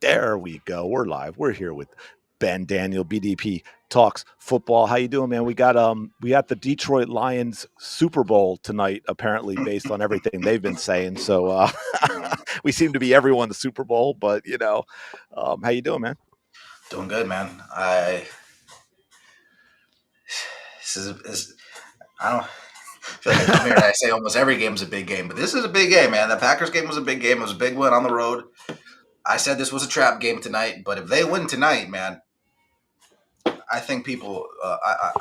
There we go. We're live. We're here with Ben Daniel, BDP Talks Football. How you doing, man? We got the Detroit Lions Super Bowl tonight, apparently, based on everything they've been saying. So we seem to be everyone's Super Bowl, but how you doing, man? Doing good, man. I don't feel like I come here and I say almost every game's a big game, but this is a big game, man. The Packers game was a big game. It was a big win on the road. I said this was a trap game tonight, but if they win tonight, man, I think people.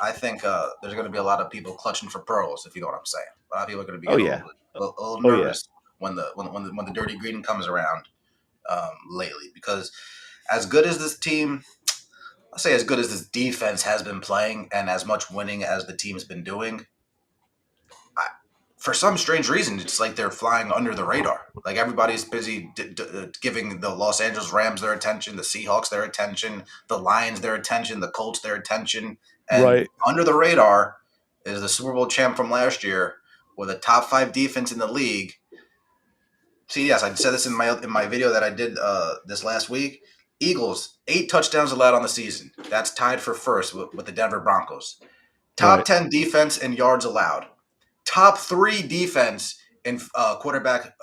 I think there's going to be a lot of people clutching for pearls, if you know what I'm saying. A lot of people are going to be Oh getting yeah. a little Oh yeah. nervous when the dirty green comes around lately, because as good as this team. I'll say as good as this defense has been playing and as much winning as the team's been doing, for some strange reason, it's like they're flying under the radar. Like everybody's busy giving the Los Angeles Rams their attention, the Seahawks their attention, the Lions their attention, the Colts their attention. And Right. under the radar is the Super Bowl champ from last year with a top 5 defense in the league. See, yes, I said this in my video that I did this last week. Eagles, 8 touchdowns allowed on the season. That's tied for first with the Denver Broncos. Top Right. 10 defense in yards allowed. Top 3 defense in quarterback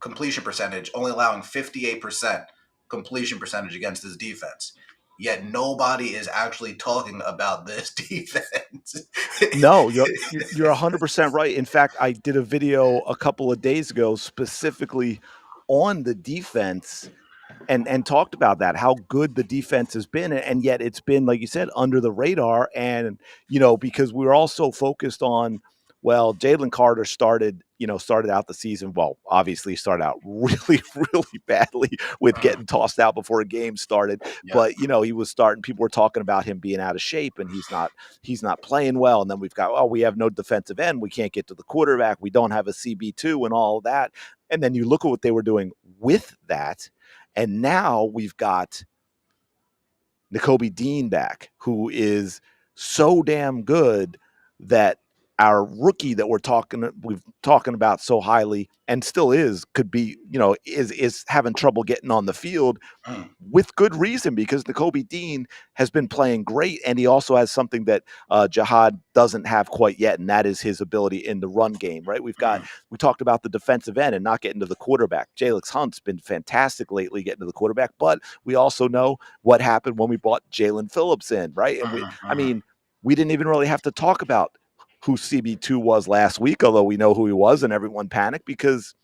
completion percentage, only allowing 58% completion percentage against this defense. Yet nobody is actually talking about this defense. No, you're 100% right. In fact, I did a video a couple of days ago specifically on the defense and talked about that, how good the defense has been, and yet it's been, like you said, under the radar. And because we were all so focused on, well, Jalen Carter started out the season, well, obviously started out really really badly with getting tossed out before a game started. Yep. But he was starting, people were talking about him being out of shape and he's not playing well. And then we've got, oh, we have no defensive end, we can't get to the quarterback, we don't have a CB2 and all of that. And then you look at what they were doing with that. And now we've got Nakobe Dean back, who is so damn good that our rookie that we've talking about so highly and still could be, is having trouble getting on the field with good reason, because Nakobe Dean has been playing great. And he also has something that Jihad doesn't have quite yet, and that is his ability in the run game, right? We talked about the defensive end and not getting to the quarterback. Jalen Hunt's been fantastic lately getting to the quarterback, but we also know what happened when we brought Jalen Phillips in, right? And we didn't even really have to talk about who CB2 was last week, although we know who he was and everyone panicked because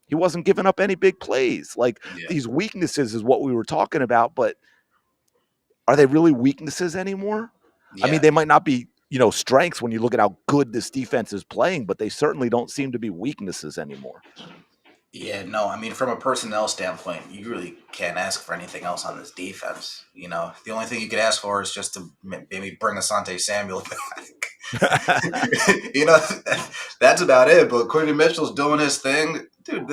he wasn't giving up any big plays. These weaknesses is what we were talking about, but are they really weaknesses anymore? Yeah. I mean, they might not be, strengths when you look at how good this defense is playing, but they certainly don't seem to be weaknesses anymore. Yeah, no, I mean, from a personnel standpoint, you really can't ask for anything else on this defense. The only thing you could ask for is just to maybe bring Asante Samuel back. That's about it. But Quentin Mitchell's doing his thing. Dude,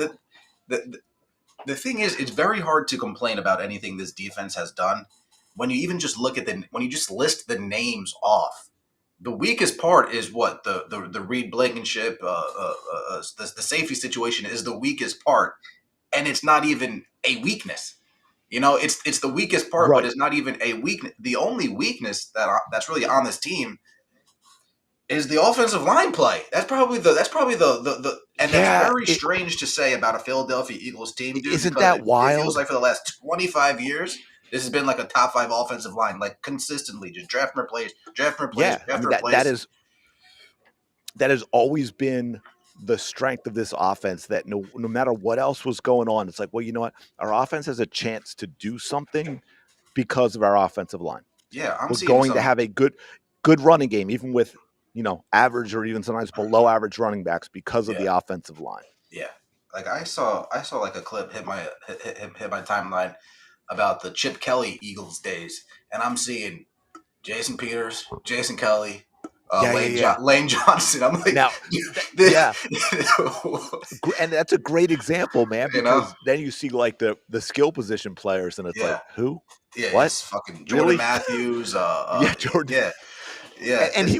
the thing is, it's very hard to complain about anything this defense has done when you even just look at when you just list the names off. The weakest part is what the Reed Blankenship, the safety situation is the weakest part, and it's not even a weakness. It's the weakest part, Right. but it's not even a weakness. The only weakness that's really on this team is the offensive line play. That's probably the and that's very strange to say about a Philadelphia Eagles team, dude. Isn't that wild? It feels like for the last 25 years. This has been like a top 5 offensive line, like consistently, just draft and replace. Yeah, that has always been the strength of this offense, that no matter what else was going on, it's like, well, you know what? Our offense has a chance to do something because of our offensive line. Yeah, we're going to have a good running game, even with, average or even sometimes below average running backs because of the offensive line. Yeah. Like I saw like a clip hit my timeline about the Chip Kelly Eagles days, and I'm seeing Jason Peters, Jason Kelly, Lane Johnson. I'm like, now, and that's a great example, man, because then you see like the skill position players, and it's like, who? Yeah, what? fucking Jordan Matthews. Jordan. Yeah, And he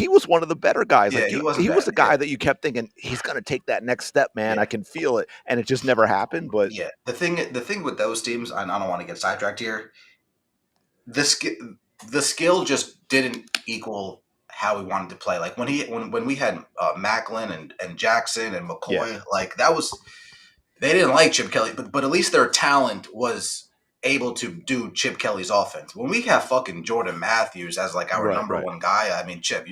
was one of the better guys. yeah, Like he wasn't he was bad. a Yeah, guy that you kept thinking he's going to take that next step, man. yeah, I can feel it, and it just never happened. But yeah. The thing with those teams, and I don't want to get sidetracked here. The skill, the skill just didn't equal how we wanted to play. Like when we had Macklin and Jackson and yeah, McCoy, like that was they didn't like Chip Kelly, but at least their talent was able to do Chip Kelly's offense. When we have fucking Jordan Matthews as like our right, number right. one guy, I mean, Chip,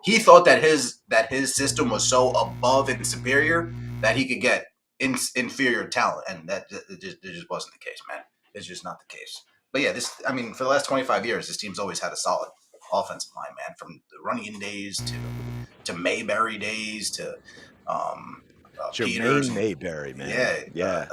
he thought that his system was so above and superior that he could get inferior talent, and it just wasn't the case, man. It's just not the case. But yeah, this I mean, for the last 25 years, this team's always had a solid offensive line, man. From the running days to Mayberry days to um, Peters Jermaine and Mayberry, man. yeah, Yeah.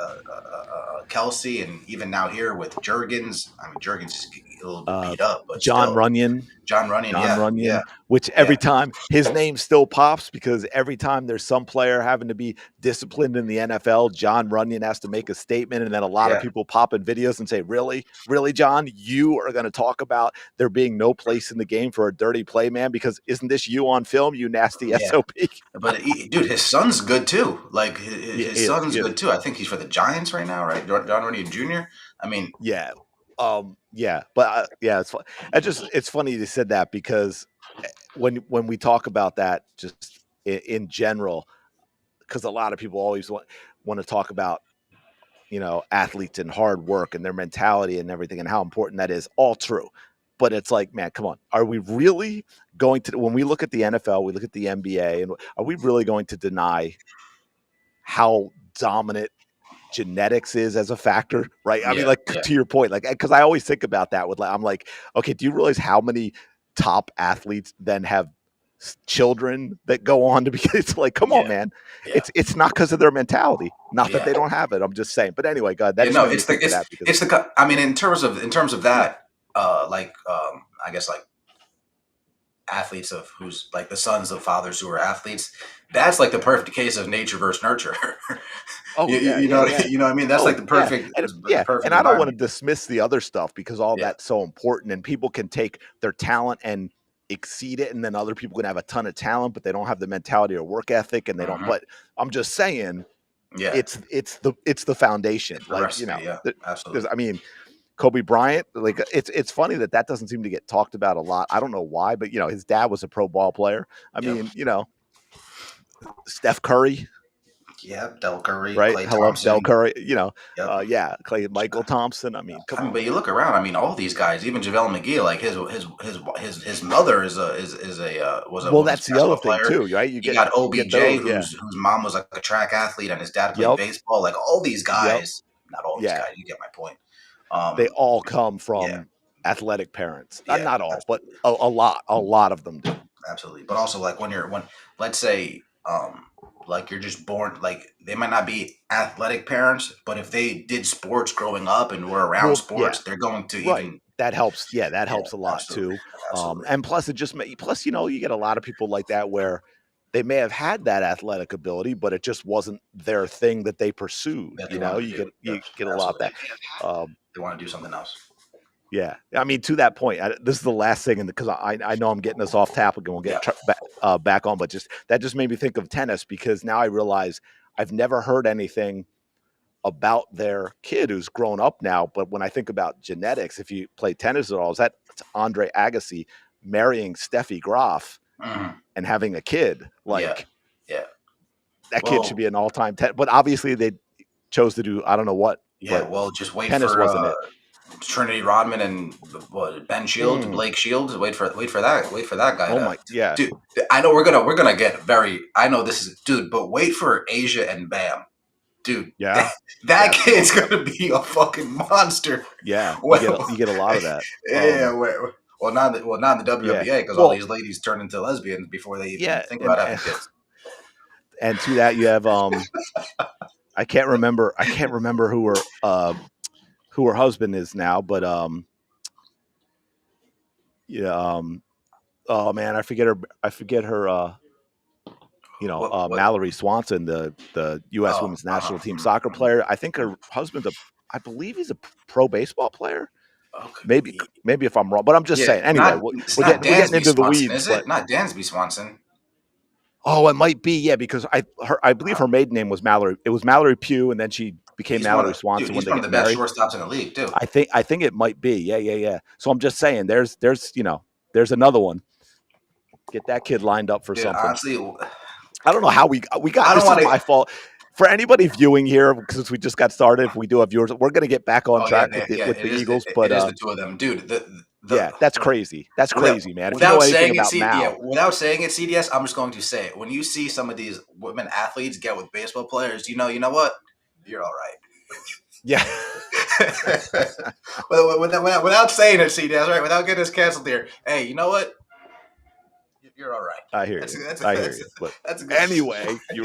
Kelsey, and even now here with Jurgens. I mean, Jurgens is a little bit Uh, beat up, but John still, Runyon. John Runyon. John Yeah, yeah, Runyon, which yeah, every time his name still pops because every time there's some player having to be disciplined in the NFL, John Runyon has to make a statement. And then a lot of yeah, people pop in videos and say, really, really, John, you are going to talk about there being no place in the game for a dirty play, man? Because isn't this you on film, you nasty yeah. SOP? But dude, his son's good too. Like He his is. son's He good is. too. I think he's for the Giants right now, right? John Runyon Jr. I mean, Yeah. Yeah. But yeah, it's funny you said that because when we talk about that just in general, because a lot of people always want to talk about athletes and hard work and their mentality and everything and how important that is. All true, but it's like, man, come on, are we really going to, when we look at the NFL, we look at the NBA, and are we really going to deny how dominant genetics is as a factor, right? I mean, yeah, like, yeah, to your point, like, because I always think about that with, I'm like, okay, do you realize how many top athletes then have children that go on to be? It's like, come on, yeah, man, yeah, it's not because of their mentality, not that yeah. they don't have it. I'm just saying. But anyway, God, that Yeah, just no, made me think of that because I mean, in terms of that, I guess like athletes of who's like the sons of fathers who are athletes. That's like the perfect case of nature versus nurture. oh you, you, yeah, you yeah, know yeah. you know what I mean? That's like Oh the yeah, perfect and the yeah, perfect and I don't want to environment. dismiss the other stuff because all Yeah. that's so important, and people can take their talent and exceed it, and then other people can have a ton of talent, but they don't have the mentality or work ethic, and they don't. Hmm. But I'm just saying, Yeah. it's the foundation. It's the Like recipe. Yeah. there's, Absolutely. I mean, Kobe Bryant. Like it's funny that doesn't seem to get talked about a lot. I don't know why, but his dad was a pro ball player. I Yep. mean, Steph Curry, Yep. Del Curry, right? Clay Hello, Del Thompson. Curry. Yep. Yeah, Clay, Michael Thompson. I mean, come I mean, on, but you man. look around. I mean, all these guys, even JaVale McGee, like his mother is a was a Well, women's that's the other basketball thing player. too, right? You You get got you get OBJ, those, yeah. whose mom was like a track athlete, and his dad played Yep, baseball. Like all these yep, guys, not all these yeah. guys. You get my point. They Um, all come yeah, from athletic parents. yeah, Not all, but absolutely, a lot of them do. absolutely. But also, like when let's say, like you're just born, like they might not be athletic parents, but if they did sports growing up and were around Well, yeah, sports, they're going to right. even That helps. Yeah, that yeah, helps a lot absolutely, too. absolutely. And plus, plus you get a lot of people like that where they may have had that athletic ability, but it just wasn't their thing that they pursued. That they wanted to You get do. Yep, you get a lot of absolutely. that. Um, They want to do something else. Yeah, I mean, to that point, this is the last thing, and because I know I'm getting us off topic, and we'll Yeah. get back on, but just made me think of tennis because now I realize I've never heard anything about their kid who's grown up now. But when I think about genetics, if you play tennis at all, is that it's Andre Agassi marrying Steffi Graf Mhm. and having a kid? Yeah. Like Yeah. that kid should Well, be an all-time but obviously they chose to do I don't know what, yeah. but Well, just wait tennis for wasn't it. Trinity Rodman and Ben Shields, Mm, Blake Shields. Wait for that guy oh to, my, yeah, dude. I know we're gonna get very. I know this is, dude, but wait for Asia and Bam, dude. yeah, That yeah. kid's gonna be a fucking monster. Yeah, Well, you get a lot of that. yeah. Well, not in the Yeah. WNBA because all Well, these ladies turn into lesbians before they even yeah, think and about having kids. and to that you have I can't remember who her husband is now, but yeah, oh man, I forget her What? Mallory Swanson, the US Oh, women's national team soccer player. I think her husband's I believe he's a pro baseball player. Maybe Okay. if I'm wrong, but I'm just Yeah, saying. Anyway, it's we're not getting Dansby into the Swanson, weeds, is but it? Not Dansby Swanson. oh, it might be, yeah, because I believe her maiden name was Mallory. It was Mallory Pugh, and then she became Mallory Swanson when He's they one of get the best married. shortstops in the league too. I think it might be. Yeah. So I'm just saying, there's another one. Get that kid lined up for Dude, something. honestly, I don't know how we got. I don't This is want to. my fault. For anybody viewing here, since we just got started, if we do have viewers, we're going to get back on Oh yeah, track with the it is. Eagles. But It is the two of them, dude. yeah, that's crazy. That's Without crazy, man. If you know without anything saying it, about Mal, without saying it, CDS, I'm just going to say it. When you see some of these women athletes get with baseball players, you know what? You're all right. yeah, without saying it, CDS, right? Without getting us canceled here. Hey, you know what? You're all right. I hear you. I hear you. But That's a good. anyway, we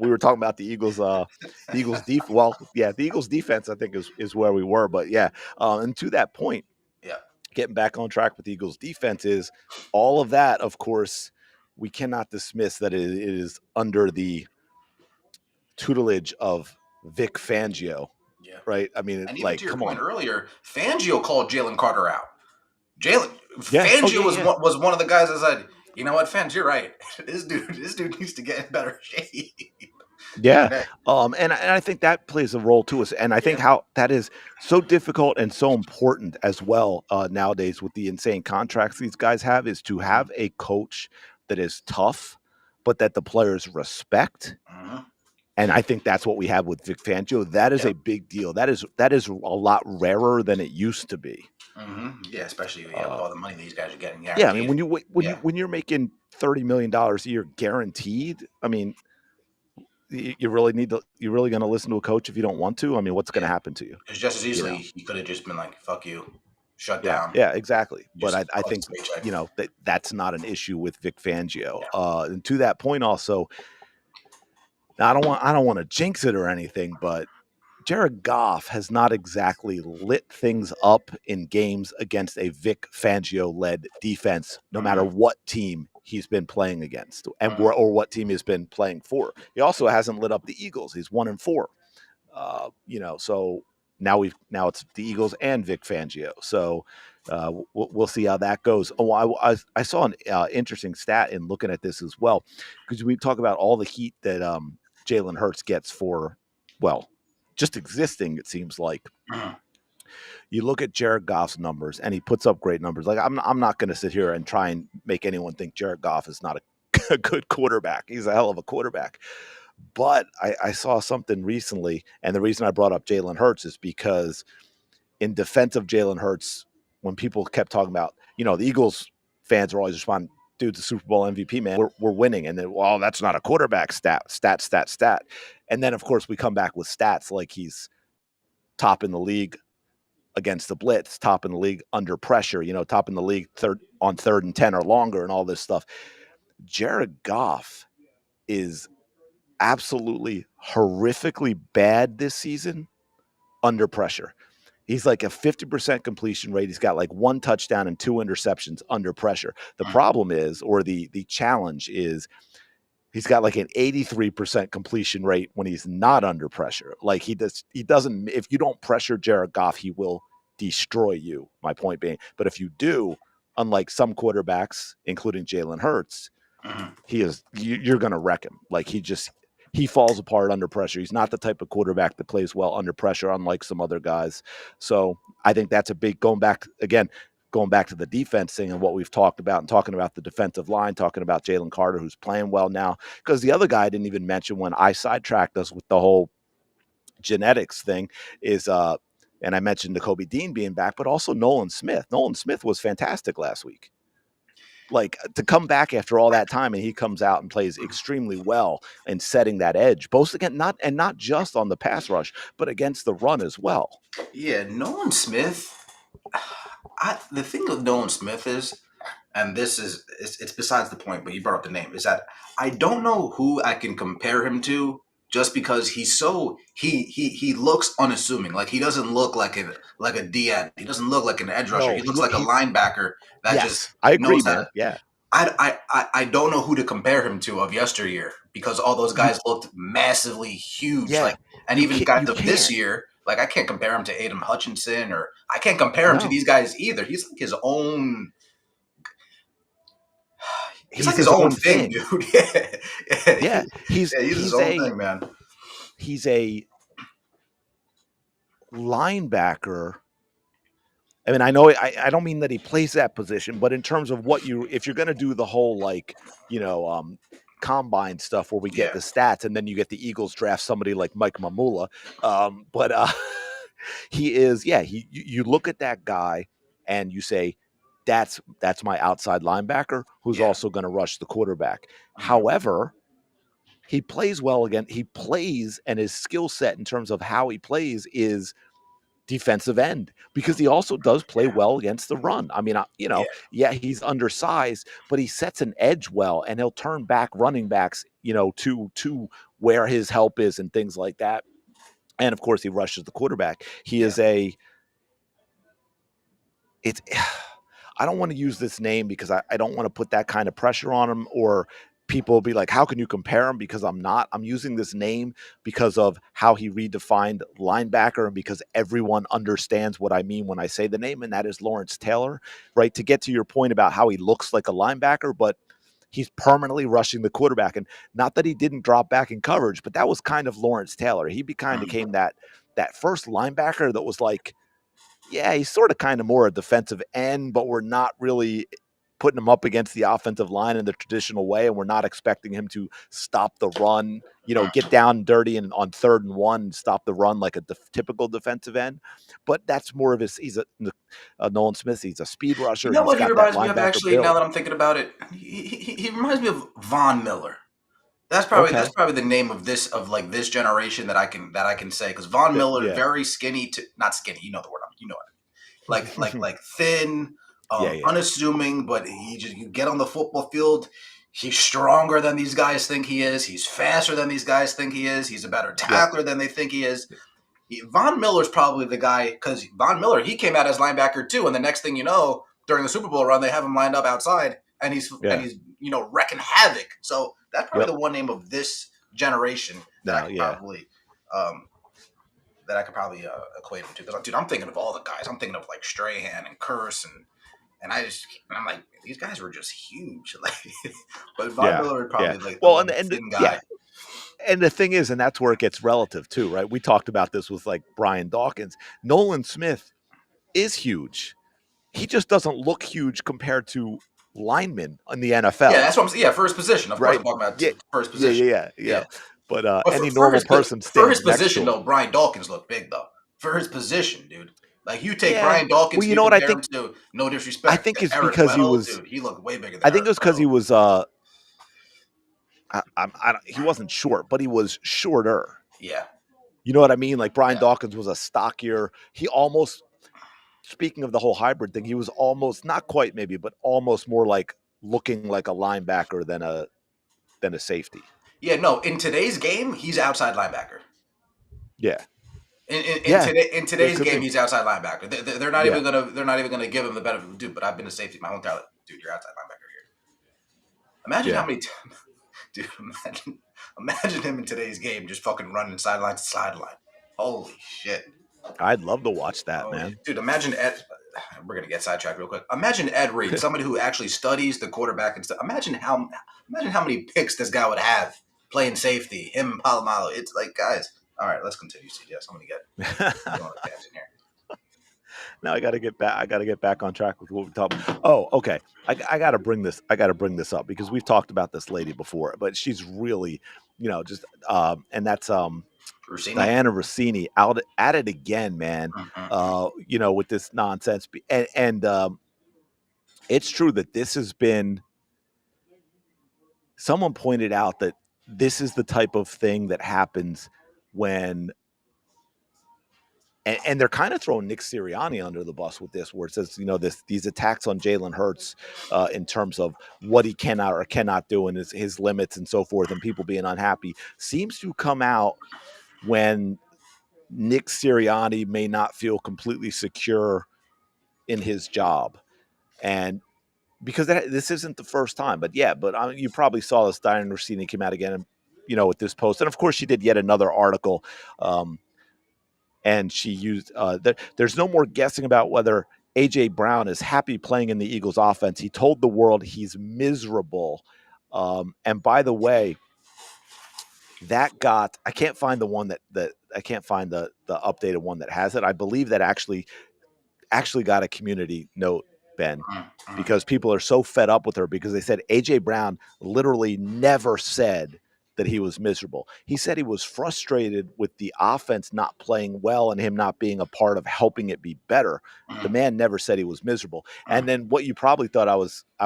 were talking about the Eagles. The Eagles defense. Well, yeah, the Eagles defense, I think, is where we were. But yeah, and to that point, Yeah. getting back on track with the Eagles defense is all of that. Of course, we cannot dismiss that it is under the tutelage of Vic Fangio, Yeah. right? I mean, And even like, to your come point on. earlier, Fangio called Jalen Carter out. Jalen Yeah. Oh, Fangio yeah, yeah. was one of the guys that said, "You know what, Fans, you're right. This dude needs to get in better shape." Yeah, And that, and I think that plays a role too, and I think yeah. how that is so difficult and so important as well nowadays with the insane contracts these guys have is to Mhm. have a coach that is tough, but that the players respect. Mhm. And I think that's what we have with Vic Fangio. That is Yep. a big deal. That is a lot rarer than it used to be. Yeah, especially with Uh, all the money these guys are getting yeah, I mean guaranteed. Yeah. when you're making $30 million a year guaranteed, I mean you really need to you're really going to listen to a coach if you don't want to. I mean, what's going to Yeah. happen to you? Because just as You easily know? he could have just been like, "Fuck you, shut Yeah, down, yeah, exactly. But just I cost think us a paycheck." that's not an issue with Vic Fangio. Yeah. And to that point, also, now I don't want to jinx it or anything, but Jared Goff has not exactly lit things up in games against a Vic Fangio led defense, no matter Mhm. what team he's been playing against Mhm. or what team he's been playing for. He also hasn't lit up the Eagles. He's 1-4. So now it's the Eagles and Vic Fangio. So we'll see how that goes. Oh, I saw an interesting stat in looking at this as well, because we talk about all the heat that Jalen Hurts gets for, well, just existing. It seems like Mhm. you look at Jared Goff's numbers, and he puts up great numbers. Like I'm not going to sit here and try and make anyone think Jared Goff is not a good quarterback. He's a hell of a quarterback. But I saw something recently, and the reason I brought up Jalen Hurts is because in defense of Jalen Hurts, when people kept talking about, the Eagles fans are always responding, dude, the Super Bowl MVP, man, we're winning. And then, well, that's not a quarterback stat. And then, of course, we come back with stats like he's top in the league against the blitz, top in the league under pressure, top in the league third and 10 or longer and all this stuff. Jared Goff is absolutely horrifically bad this season under pressure. He's like a 50% completion rate. He's got like one touchdown and two interceptions under pressure. The Mhm. problem is, or the challenge is, he's got like an 83% completion rate when he's not under pressure. Like he doesn't, if you don't pressure Jared Goff, he will destroy you, my point being. But if you do, unlike some quarterbacks, including Jalen Hurts, Mhm. you're going to wreck him. Like he falls apart under pressure. He's not the type of quarterback that plays well under pressure, unlike some other guys. So I think that's a big going back to the defense thing and what we've talked about and talking about the defensive line, talking about Jalen Carter, who's playing well now. Because the other guy I didn't even mention when I sidetracked us with the whole genetics thing is and I mentioned Kobe Dean being back, but also Nolan Smith. Nolan Smith was fantastic last week. Like to come back after all that time and he comes out and plays extremely well and setting that edge, both again not just on the pass rush, but against the run as well. Yeah, Nolan Smith. The thing with Nolan Smith is, and this is it's besides the point, but you brought up the name, is that I don't know who I can compare him to just because he's so he looks unassuming. Like he doesn't look like a DN. He doesn't look like an edge rusher. No, He looks like a linebacker that just yes, I agree, knows how to. man. Yeah. I don't know who to compare him to of yesteryear because all those You guys looked massively huge. yeah, Like and even guys you of this can't. year Like I can't compare him to Aiden Hutchinson, or I can't compare him to No, these guys either. He's like his own. He's like he's his his own own thing, thing. dude. Yeah, yeah, Yeah, yeah, he's his own thing, man. he's a linebacker. I mean, I know I don't mean that he plays that position, but in terms of what you, if you're going to do the whole like, you know, combine stuff where we get Yeah, the stats and then you get the Eagles draft somebody like Mike Mamula. But he is, yeah, you look at that guy and you say, that's my outside linebacker who's yeah, also going to rush the quarterback. mhm, However, he plays well again. He plays, and his skill set in terms of how he plays is defensive end because he also does play yeah, well against the run. I mean, you know, yeah, yeah, he's undersized, but he sets an edge well, and he'll turn back running backs, you know, to where his help is and things like that. And of course, he rushes the quarterback. He yeah. is a it's I don't want to use this name because I don't want to put that kind of pressure on him or people will be like, how can you compare him? Because I'm not. I'm using this name because of how he redefined linebacker and because everyone understands what I mean when I say the name, and that is Lawrence Taylor, right? To get to your point about how he looks like a linebacker, but he's permanently rushing the quarterback. And not that he didn't drop back in coverage, but that was kind of Lawrence Taylor. He kind of Mhm. became that first linebacker that was like, yeah, he's sort of kind of more a defensive end, but we're not really putting him up against the offensive line in the traditional way, and we're not expecting him to stop the run, you know, get down dirty and on 3rd and 1, stop the run like a typical defensive end. But that's more of his. He's a Nolan Smith. He's a speed You rusher. know He's what he got that reminds me of? linebacker Actually, now build. that I'm thinking about it, he reminds me of Von Miller. That's Okay. probably the name of this generation that I can say, because Von Miller Yeah. very skinny, to not skinny, you know the word, you know it, like thin, Yeah. Yeah. unassuming, but he just, you get on the football field, he's stronger than these guys think he is, he's faster than these guys think he is, he's a better Yep. tackler than they think he is. Von Miller's probably the guy, because Von Miller, he came out as linebacker too, and the next thing you know, during the Super Bowl run, they have him lined up outside, and Yeah. he's wrecking havoc. So that's probably Yep. the one name of this generation that I No. could Yeah. probably um, equate him to. Because dude, I'm thinking of all the guys. I'm thinking of like Strahan and Curse, and I'm like, these guys were just huge. Like, but Von Yeah. Miller would Yeah. probably like the Well, one thin yeah, guy. and the thing is, and that's where it gets relative too, right? We talked about this with like Brian Dawkins. Nolan Smith is huge. He just doesn't look huge compared to linemen in the Yeah, NFL, that's what I'm saying. Yeah, first position. Of course, right? I'm talking about Yeah, first yeah, yeah, position. yeah, yeah. Yeah. But But any normal person for his stands next position to him. though, Brian Dawkins looked big though. For his position, dude. Like you take Yeah. Brian Dawkins Well, and you you know what I compare him think? to, no I disrespect, think to it's Eric because he Weddle, was. dude. He looked way bigger than I think Eric it was because he Weddle. was. He wasn't short, but he was shorter. Yeah, You know what I mean? Like Brian yeah, Dawkins was a stockier. He almost, speaking of the whole hybrid thing, he was almost not quite maybe, but almost more like looking like a linebacker than a safety. yeah. No, in today's game, he's outside linebacker. Yeah, In yeah, today yeah, today's could game, be. he's outside linebacker. Yeah, They're not even gonna give him the benefit of the dude. But I've been a safety my whole entire life. Dude, you're outside linebacker here. Imagine how yeah. many dude. Imagine him in today's game just fucking running sideline to sideline. Holy shit. I'd love to watch that, Oh, man. dude, imagine Ed. We're gonna get sidetracked real quick. Imagine Ed Reed, somebody who actually studies the quarterback and stuff. Imagine how many picks this guy would have playing safety. Him and Palomalo. It's like, guys. All right, let's continue. CDS. I'm going on a tangent here. Now I got to get back. I got to get back on track with what we talked. Oh, okay. I got to bring this. I got to bring this up because we've talked about this lady before, but she's really, you know, just and that's Rossini. Diana Rossini out at it again, man. Mm-mm-mm. You know, with this nonsense, and it's true that this has been. Someone pointed out that this is the type of thing that happens when and they're kind of throwing Nick Sirianni under the bus with this, where it says, you know, these attacks on Jalen Hurts in terms of what he cannot or cannot do and his limits and so forth, and people being unhappy, seems to come out when Nick Sirianni may not feel completely secure in his job, and because this isn't the first time, but yeah, but you probably saw this. Diane Rossini came out again, and you know, with this post, and of course she did yet another article. Um, and she used there's no more guessing about whether AJ Brown is happy playing in the Eagles offense. He told the world he's miserable. And by the way, that got, I can't find the one that I can't find the updated one that has it. I believe that actually got a community note, Ben, Mm-hmm. because people are so fed up with her because they said AJ Brown literally never said that he was miserable. He said he was frustrated with the offense not playing well and him not being a part of helping it be better. The Mm-hmm. man never said he was miserable. And then what you probably thought I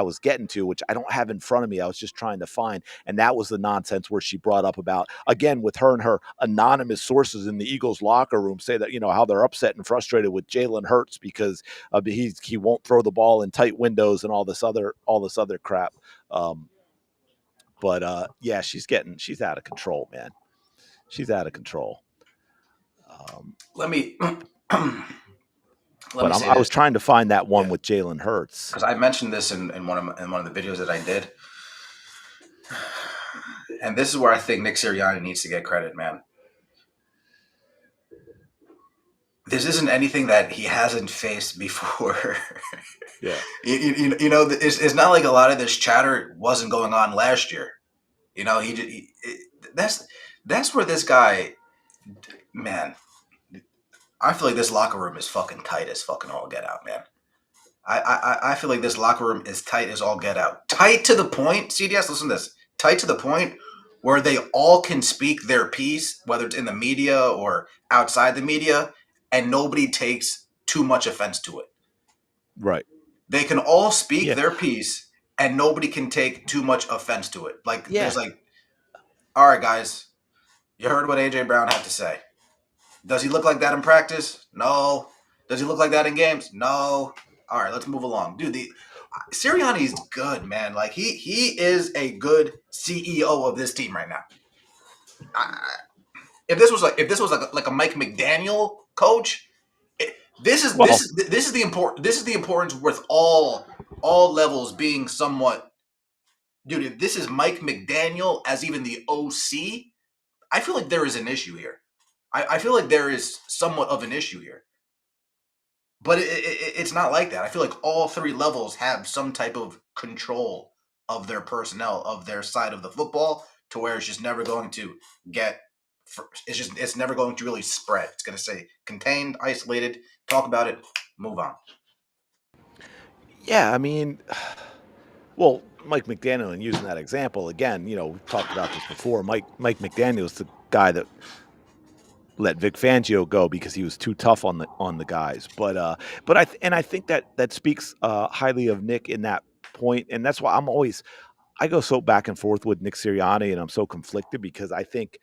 was getting to, which I don't have in front of me, I was just trying to find, and that was the nonsense where she brought up about, again, with her and her anonymous sources in the Eagles locker room say that, how they're upset and frustrated with Jalen Hurts because he won't throw the ball in tight windows and all this other crap. But yeah, she's out of control, man. She's out of control. Let me let But me say I was this. trying to find that one Yeah, with Jalen Hurts. because I mentioned this in one of the videos that I did, and this is where I think Nick Sirianni needs to get credit, man. This isn't anything that he hasn't faced before. Yeah. It's not like a lot of this chatter wasn't going on last year. That's that's where this guy, man. I feel like this locker room is fucking tight as fucking all get out, man. I feel like this locker room is tight as all get out. Tight to the point, CDS, listen to this. Tight to the point where they all can speak their piece, whether it's in the media or outside the media, and nobody takes too much offense to it. Right. They can all speak Yeah. their piece and nobody can take too much offense to it. Like Yeah. there's like, all right, guys, you heard what AJ Brown had to say. Does he look like that in practice? No. Does he look like that in games? No. All right, let's move along, dude. The Sirianni's good, man. Like he is a good CEO of this team right now. I, if this was like a Mike McDaniel coach, this is Well, this is the importance with all levels being somewhat. Dude, if this is Mike McDaniel as even the OC, I feel like there is an issue here. I feel like there is somewhat of an issue here. But it's not like that. I feel like all three levels have some type of control of their personnel, of their side of the football, to where it's just never going to get. It's never going to really spread. It's going to say contained, isolated. Talk about it, move on. yeah, I mean, well, Mike McDaniel, and using that example again, we've talked about this before. Mike McDaniel is the guy that let Vic Fangio go because he was too tough on the guys. But I think that speaks highly of Nick in that point, and that's why I go so back and forth with Nick Sirianni, and I'm so conflicted because I think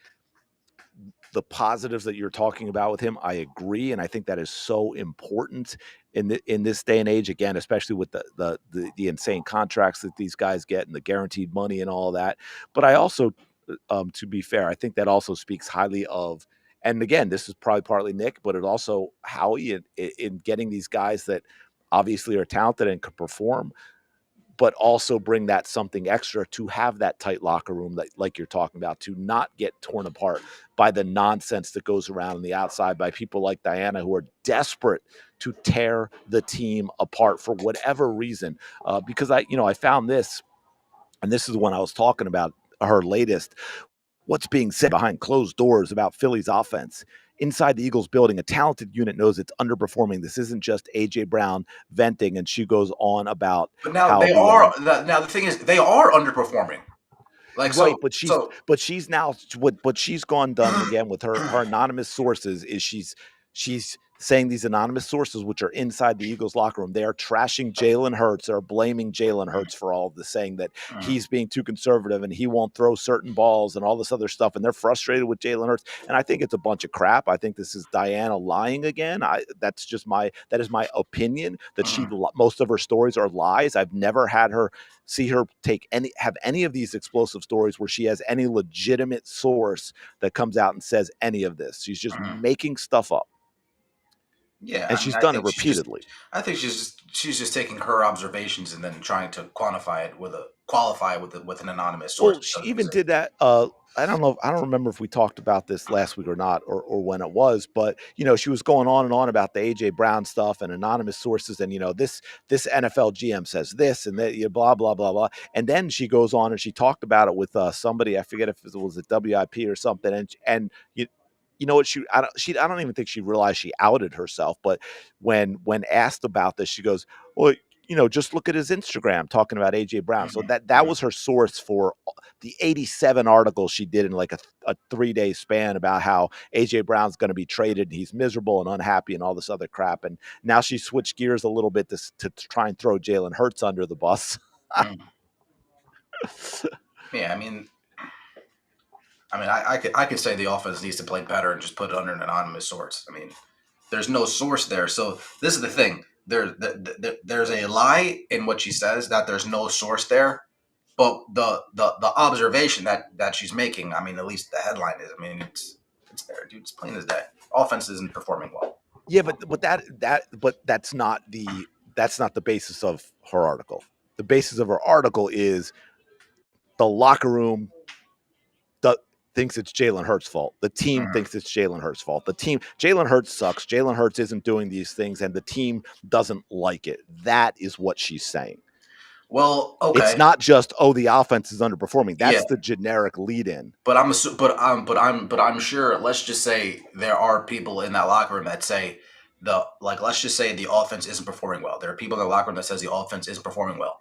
the positives that you're talking about with him, I agree, and I think that is so important in this day and age. Again, especially with the insane contracts that these guys get and the guaranteed money and all that. But I also, to be fair, I think that also speaks highly of. And again, this is probably partly Nick, but it also Howie in getting these guys that obviously are talented and can perform, but also bring that something extra to have that tight locker room that, like you're talking about, to not get torn apart by the nonsense that goes around on the outside by people like Diana who are desperate to tear the team apart for whatever reason. Because I found this, and this is when I was talking about her latest. What's being said behind closed doors about Philly's offense? Inside the Eagles building, a talented unit knows it's underperforming. This isn't just AJ Brown venting, and she goes on about But now how they are. Now the thing is, they are underperforming. Like right, so, but so. she's now what she's gone done again with her anonymous sources is she's saying these anonymous sources, which are inside the Eagles locker room, they are trashing Jalen Hurts. They're blaming Jalen Hurts for all of this, saying that he's being too conservative and he won't throw certain balls and all this other stuff. And they're frustrated with Jalen Hurts. And I think it's a bunch of crap. I think this is Diana lying again. That is my opinion that most of her stories are lies. I've never had her see her have any of these explosive stories where she has any legitimate source that comes out and says any of this. She's just making stuff up. Yeah, and I mean, she's done it repeatedly. I think she's just taking her observations and then trying to quantify it with a qualify it with an anonymous source Well, that she doesn't even exist. did that. I don't remember if we talked about this last week or not, or when it was, but she was going on and on about the AJ Brown stuff and anonymous sources, and this NFL GM says this and that, blah blah blah blah, and then she goes on and she talked about it with somebody. I forget if it was a WIP or something, and you know what I don't even think she realized she outed herself, but when asked about this, she goes, well, just look at his Instagram talking about AJ Brown. So Mhm, that mhm, was her source for the 87 articles she did in like a 3-day span about how AJ Brown's going to be traded. He's miserable and unhappy and all this other crap. And now she switched gears a little bit to try and throw Jalen Hurts under the bus. mhm. Yeah, I could say the offense needs to play better and just put it under an anonymous source. I mean, there's no source there. So this is the thing. There's a lie in what she says that there's no source there, but the observation that she's making. I mean, at least the headline is. I mean, it's there, dude. It's plain as day. Offense isn't performing well. Yeah, but that's not the basis of her article. The basis of her article is the locker room thinks it's Jalen Hurts' fault. The team Mhm. thinks it's Jalen Hurts' fault. Jalen Hurts sucks. Jalen Hurts isn't doing these things, and the team doesn't like it. That is what she's saying. Well, It's okay, not just, oh, the offense is underperforming. yeah, That's the generic lead in. but I'm sure. Let's just say there are people in that locker room that say let's just say the offense isn't performing well. There are people in the locker room that says the offense isn't performing well.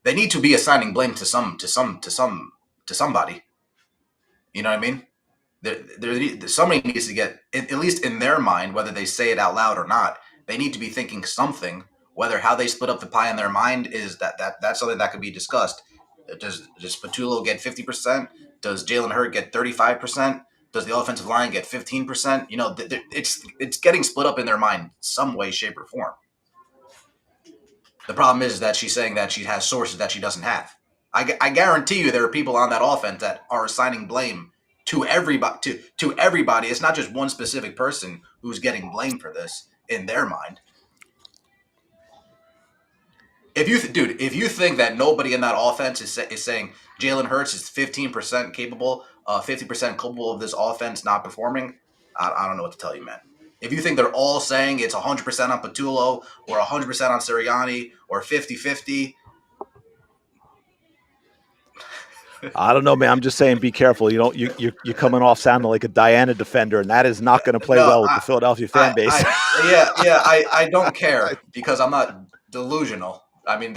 They need to be assigning blame to somebody. You know what I mean? Somebody needs to get at least in their mind, whether they say it out loud or not. They need to be thinking something. Whether how they split up the pie in their mind is that's something that could be discussed. Does Patullo get 50%? Does Jalen Hurd get 35%? Does the offensive line get 15%? It's getting split up in their mind some way, shape, or form. The problem is that she's saying that she has sources that she doesn't have. I guarantee you there are people on that offense that are assigning blame to everybody. To everybody, it's not just one specific person who's getting blamed for this in their mind. If you think that nobody in that offense is saying Jalen Hurts is 15% capable, 50% culpable of this offense not performing, I don't know what to tell you, man. If you think they're all saying it's 100% on Patullo or 100% on Sirianni or 50-50, I don't know, man. I'm just saying, be careful. You don't you're coming off sounding like a Diana defender, and that is not going to play no, well with the Philadelphia fan base. I don't care because I'm not delusional. I mean,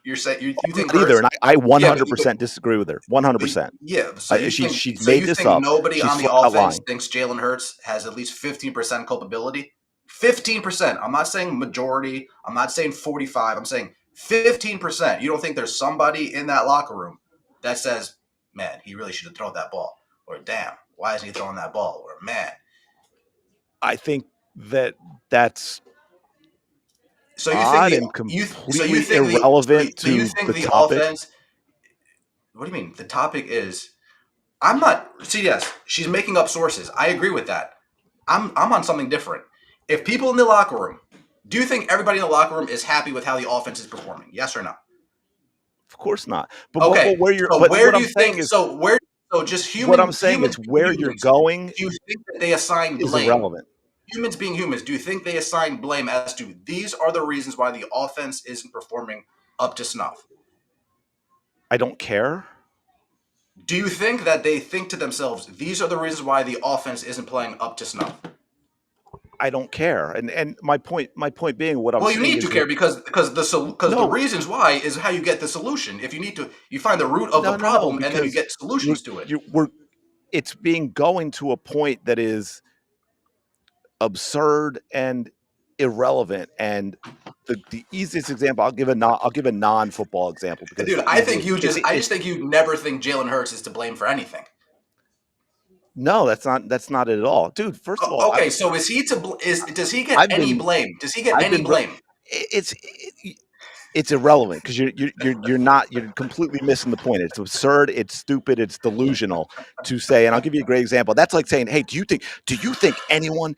you're saying you I'm think not either, Hurts, and I yeah, but 100% disagree with her. 100%. yeah. So you think She's so made you this think up. nobody She's on the flat out offense lying. thinks Jalen Hurts has at least 15% culpability? 15%. I'm not saying majority. I'm not saying 45. I'm saying 15%. You don't think there's somebody in that locker room that says, "Man, he really should have thrown that ball," or "Damn, why isn't he throwing that ball?" or "Man." I think that's So you think odd the and you so you completely think the irrelevant so you to think the the topic. offense? What do you mean? The topic is I'm not. See, yes, she's making up sources. I agree with that. I'm on something different. If people in the locker room, do you think everybody in the locker room is happy with how the offense is performing? Yes or no? Of course not. But Okay. So where what do I'm you saying think? is So just what I'm saying is humans being where you're humans. going Do you think that they assign is blame? irrelevant. Humans being humans, do you think they assign blame as to these are the reasons why the offense isn't performing up to snuff? I don't care. Do you think that they think to themselves, these are the reasons why the offense isn't playing up to snuff? I don't care. And my point being, what I'm Well, you saying need is to that care because the no, reasons why is how you get the solution. If you need to, you find the root of the no, problem and then you because get we're solutions to it. we're it's being going to a point that is absurd and irrelevant. And the easiest example, I'll give a non football example because Dude, it's the easiest. I just think you never think Jalen Hurts is to blame for anything. No, that's not it at all, dude. First of all, Okay, so is he to bl- is does he get I've any been blame? Does he get I've any been blame? it's it's irrelevant because you're completely missing the point. It's absurd, it's stupid, it's delusional to say. And I'll give you a great example. That's like saying, "Hey, do you think anyone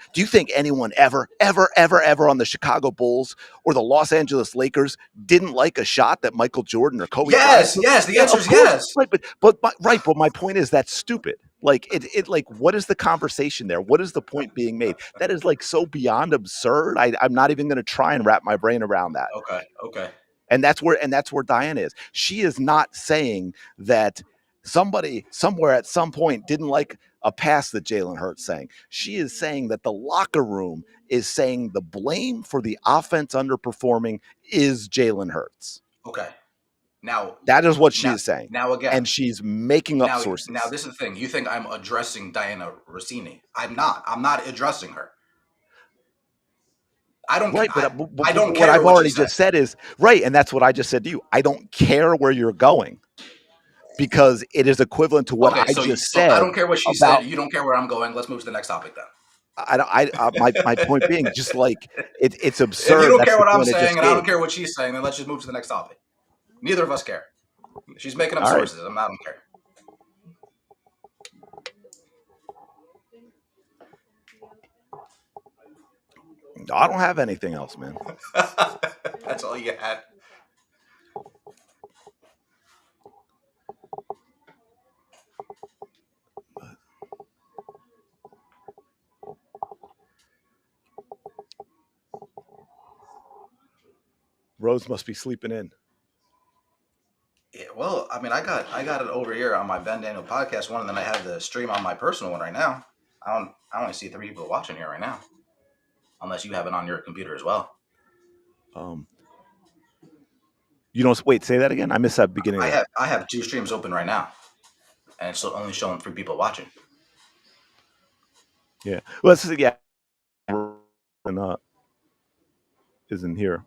ever on the Chicago Bulls or the Los Angeles Lakers didn't like a shot that Michael Jordan or Kobe Bryant Yes, took?" yes. The Yeah, answer of is course, yes. right. But my point is that's stupid. Like like what is the conversation there? What is the point being made? That is like so beyond absurd. I'm not even going to try and wrap my brain around that. Okay, okay, And that's where Diana is. She is not saying that somebody somewhere at some point didn't like a pass that Jalen Hurts sang. She is saying that the locker room is saying the blame for the offense underperforming is Jalen Hurts. okay. Now, That is what she now, is saying. now again. And she's making up Now, sources. this is the thing. You think I'm addressing Diana Rossini? I'm not. I'm not addressing her. I don't. Right, I but don't what care I've what she already said. just said is right, and that's what I just said to you. I don't care where you're going because it is equivalent to what Okay, I so just so I said don't care what she said. about You don't care where I'm going. Let's move to the next topic then. my point being just like it's If you absurd. don't That's care the what I'm point I saying just and I gave. don't care what she's saying, then let's just move to the next topic. Neither of us care. She's making up All right. sources. I don't care. I don't have anything else, man. That's all you had. Rose must be sleeping in. Yeah, well, I mean, I got it over here on my Ben Daniel podcast one, and then I have the stream on my personal one right now. I only see 3 people watching here right now, unless you have it on your computer as well. Um, you don't wait. Say that again. I missed that beginning of that. I have 2 streams open right now, and it's only showing 3 people watching. Yeah. Well, yeah. And isn't here,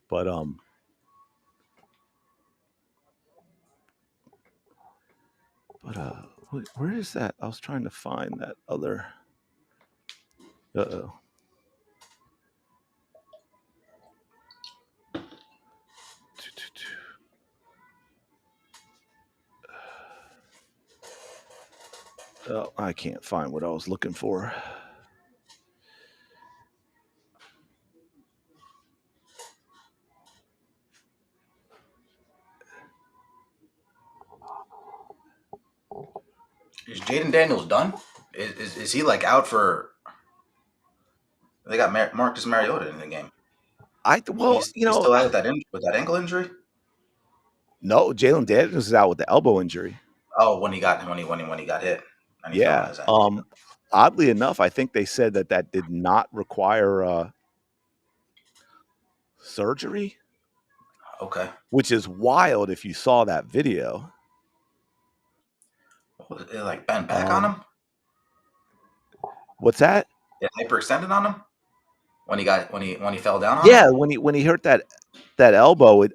but but where is that? I was trying to find that other. Uh-oh. Oh, I can't find what I was looking for. Is Jaden Daniels done? Is he like out for? They got Marcus Mariota in the game. Well, He's still out with that ankle injury. no, Jalen Daniels is out with the elbow injury. Oh, when he got hit and he fell on Yeah. his ankle. Oddly enough, I think they said that did not require surgery, Okay. which is wild if you saw that video. It like bent back on him. What's that? It hyperextended on him when he fell down on Yeah, him. when he hurt that elbow,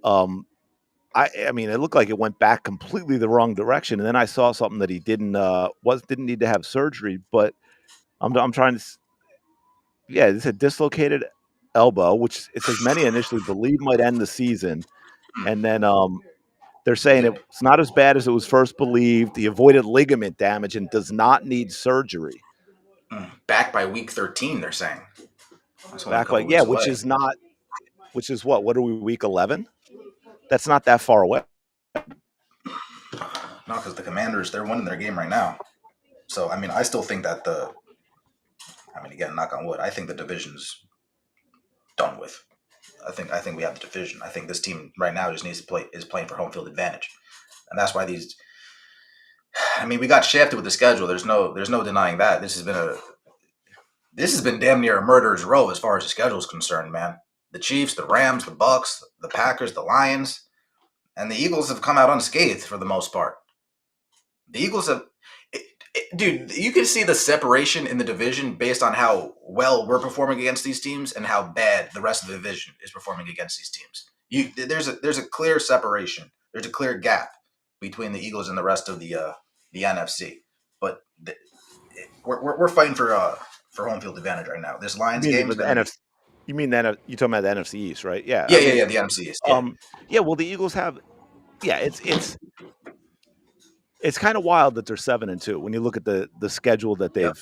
I mean it looked like it went back completely the wrong direction, and then I saw something that he didn't need to have surgery, but I'm trying to. Yeah, it's a dislocated elbow, which it says many initially believe might end the season, and then they're saying it's not as bad as it was first believed. He avoided ligament damage and does not need surgery. Back by week 13, they're saying. That's only a Back couple like yeah, weeks away. which is what? What are we, week 11? That's not that far away. No, because the Commanders, they're winning their game right now. So I mean, I still think that again, knock on wood, I think the division's done with. I think we have the division. I think this team right now just is playing for home field advantage, and that's why these. I mean, we got shafted with the schedule. There's no denying that. This has been damn near a murderer's row as far as the schedule is concerned, man. The Chiefs, the Rams, the Bucks, the Packers, the Lions, and the Eagles have come out unscathed for the most part. The Eagles have, dude, you can see the separation in the division based on how well we're performing against these teams and how bad the rest of the division is performing against these teams. There's a clear separation. There's a clear gap between the Eagles and the rest of the NFC. But we're fighting for home field advantage right now. This You Lions mean game is with the going to be. NFC? You mean that you talking about the NFC East, right? Yeah, Yeah, I yeah, mean, yeah. The NFC East. Yeah, yeah. Well, the Eagles have, yeah. It's kind of wild that they're 7-2 when you look at the schedule that yep,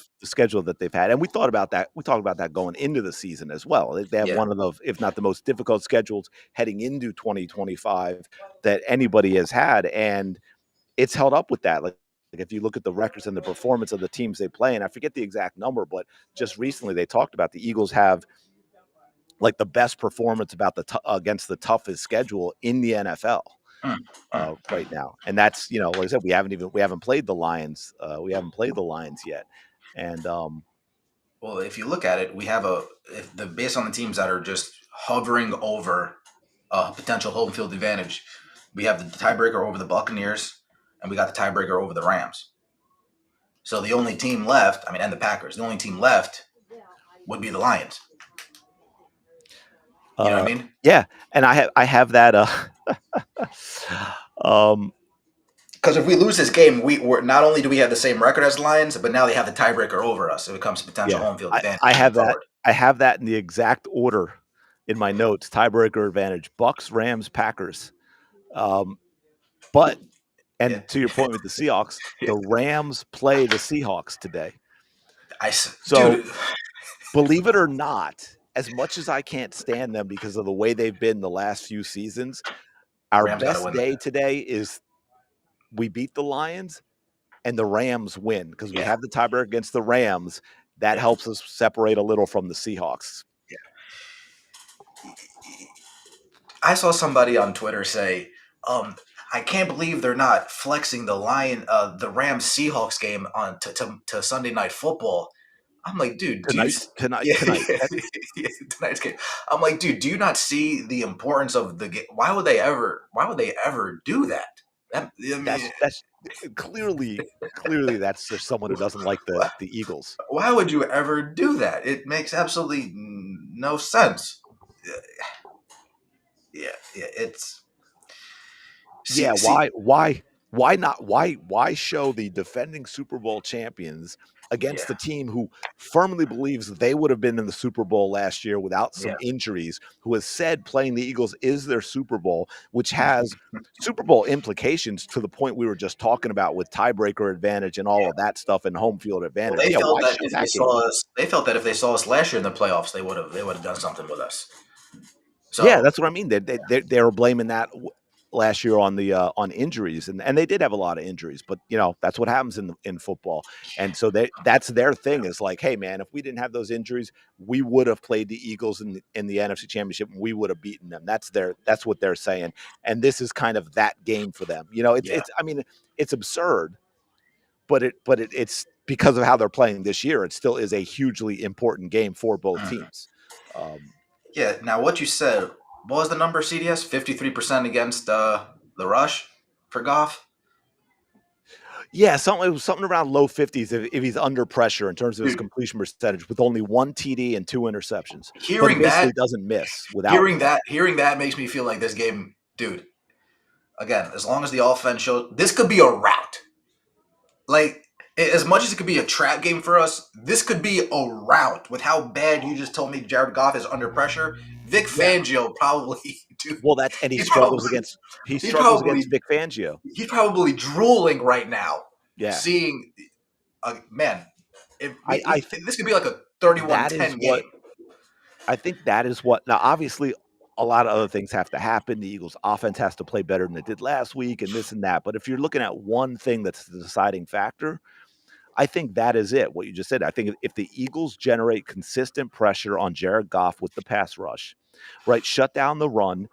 they've had, and we thought about that. We talked about that going into the season as well. They have yeah. one of the, if not the most difficult schedules heading into 2025 that anybody has had, and it's held up with that. Like if you look at the records and the performance of the teams they play, and I forget the exact number, but just recently they talked about the Eagles have like the best performance about against the toughest schedule in the NFL Mm, mm, right mm. now, and that's, like I said, we haven't played the Lions, yet, and Well, if you look at it, we have if the based on the teams that are just hovering over a potential home field advantage, we have the tiebreaker over the Buccaneers, and we got the tiebreaker over the Rams. So the only team left, I mean, and the Packers, the only team left would be the Lions. You know what uh, I mean? yeah, and I have that. Um, Because if we lose this game, we're not only do we have the same record as the Lions, but now they have the tiebreaker over us. So it becomes a potential yeah, home field I advantage I moving have that. forward. I have that in the exact order in my notes: tiebreaker advantage, Bucks, Rams, Packers. Um, but Yeah, and to your point with the Seahawks, yeah. the Rams play the Seahawks today. So Dude, believe it or not, as much as I can't stand them because of the way they've been the last few seasons, our Rams got to best win day that. today is we beat the Lions and the Rams win because we Yeah, have the tiebreaker against the Rams. That yeah, helps us separate a little from the Seahawks. yeah. I saw somebody on Twitter say, um, "I can't believe they're not flexing the Rams Seahawks game on to Sunday Night Football." I'm like, dude, do you? Yeah, Tonight. yeah, yeah, tonight's game. I'm like, dude, do you not see the importance of the game? Why would they ever? Why would they ever do that? I mean, That's clearly that's just someone who doesn't like the Eagles. why would you ever do that? It makes absolutely no sense. Yeah, yeah, it's Yeah, see, why show the defending Super Bowl champions yeah, against the team who firmly believes they would have been in the Super Bowl last year without some yeah. injuries, who has said playing the Eagles is their Super Bowl, which has Super Bowl implications to the point we were just talking about with tiebreaker advantage and all of that stuff and home field Well, advantage. they Yeah, felt why that show if they that game? saw us, they felt that if they saw us last year in the playoffs, they would have done something with us. Yeah, So that's what I mean. They were blaming that last year on the on injuries, and they did have a lot of injuries, but that's what happens in football. And so that's their thing is like, hey man, if we didn't have those injuries, we would have played the Eagles in the NFC Championship, and we would have beaten them. That's what they're saying, and this is kind of that game for them. yeah, It's I mean it's absurd, it's because of how they're playing this year. It still is a hugely important game for both mm. teams. Um, Yeah. Now, what you said, what was the number? CDS 53% against the rush for Goff. Yeah, it was something around low 50s if he's under pressure in terms of his Dude, completion percentage with only one TD and two interceptions. But he hearing basically that, doesn't miss without hearing that makes me feel like this game, dude. Again, as long as the offense shows, this could be a rout. Like, as much as it could be a trap game for us, this could be a rout with how bad you just told me Jared Goff is under pressure. Vic yeah. Fangio probably, dude. Well, that's and He's probably he he's struggles against probably Vic Fangio. he's probably drooling right now, Yeah. seeing, man. If I I think this could be like a 31 that is 10 what game. I think that is what now obviously a lot of other things have to happen. The Eagles offense has to play better than it did last week and this and that. But if you're looking at one thing that's the deciding factor, I think that is it, what you just said. I think if the Eagles generate consistent pressure on Jared Goff with the pass rush, right, shut down the run,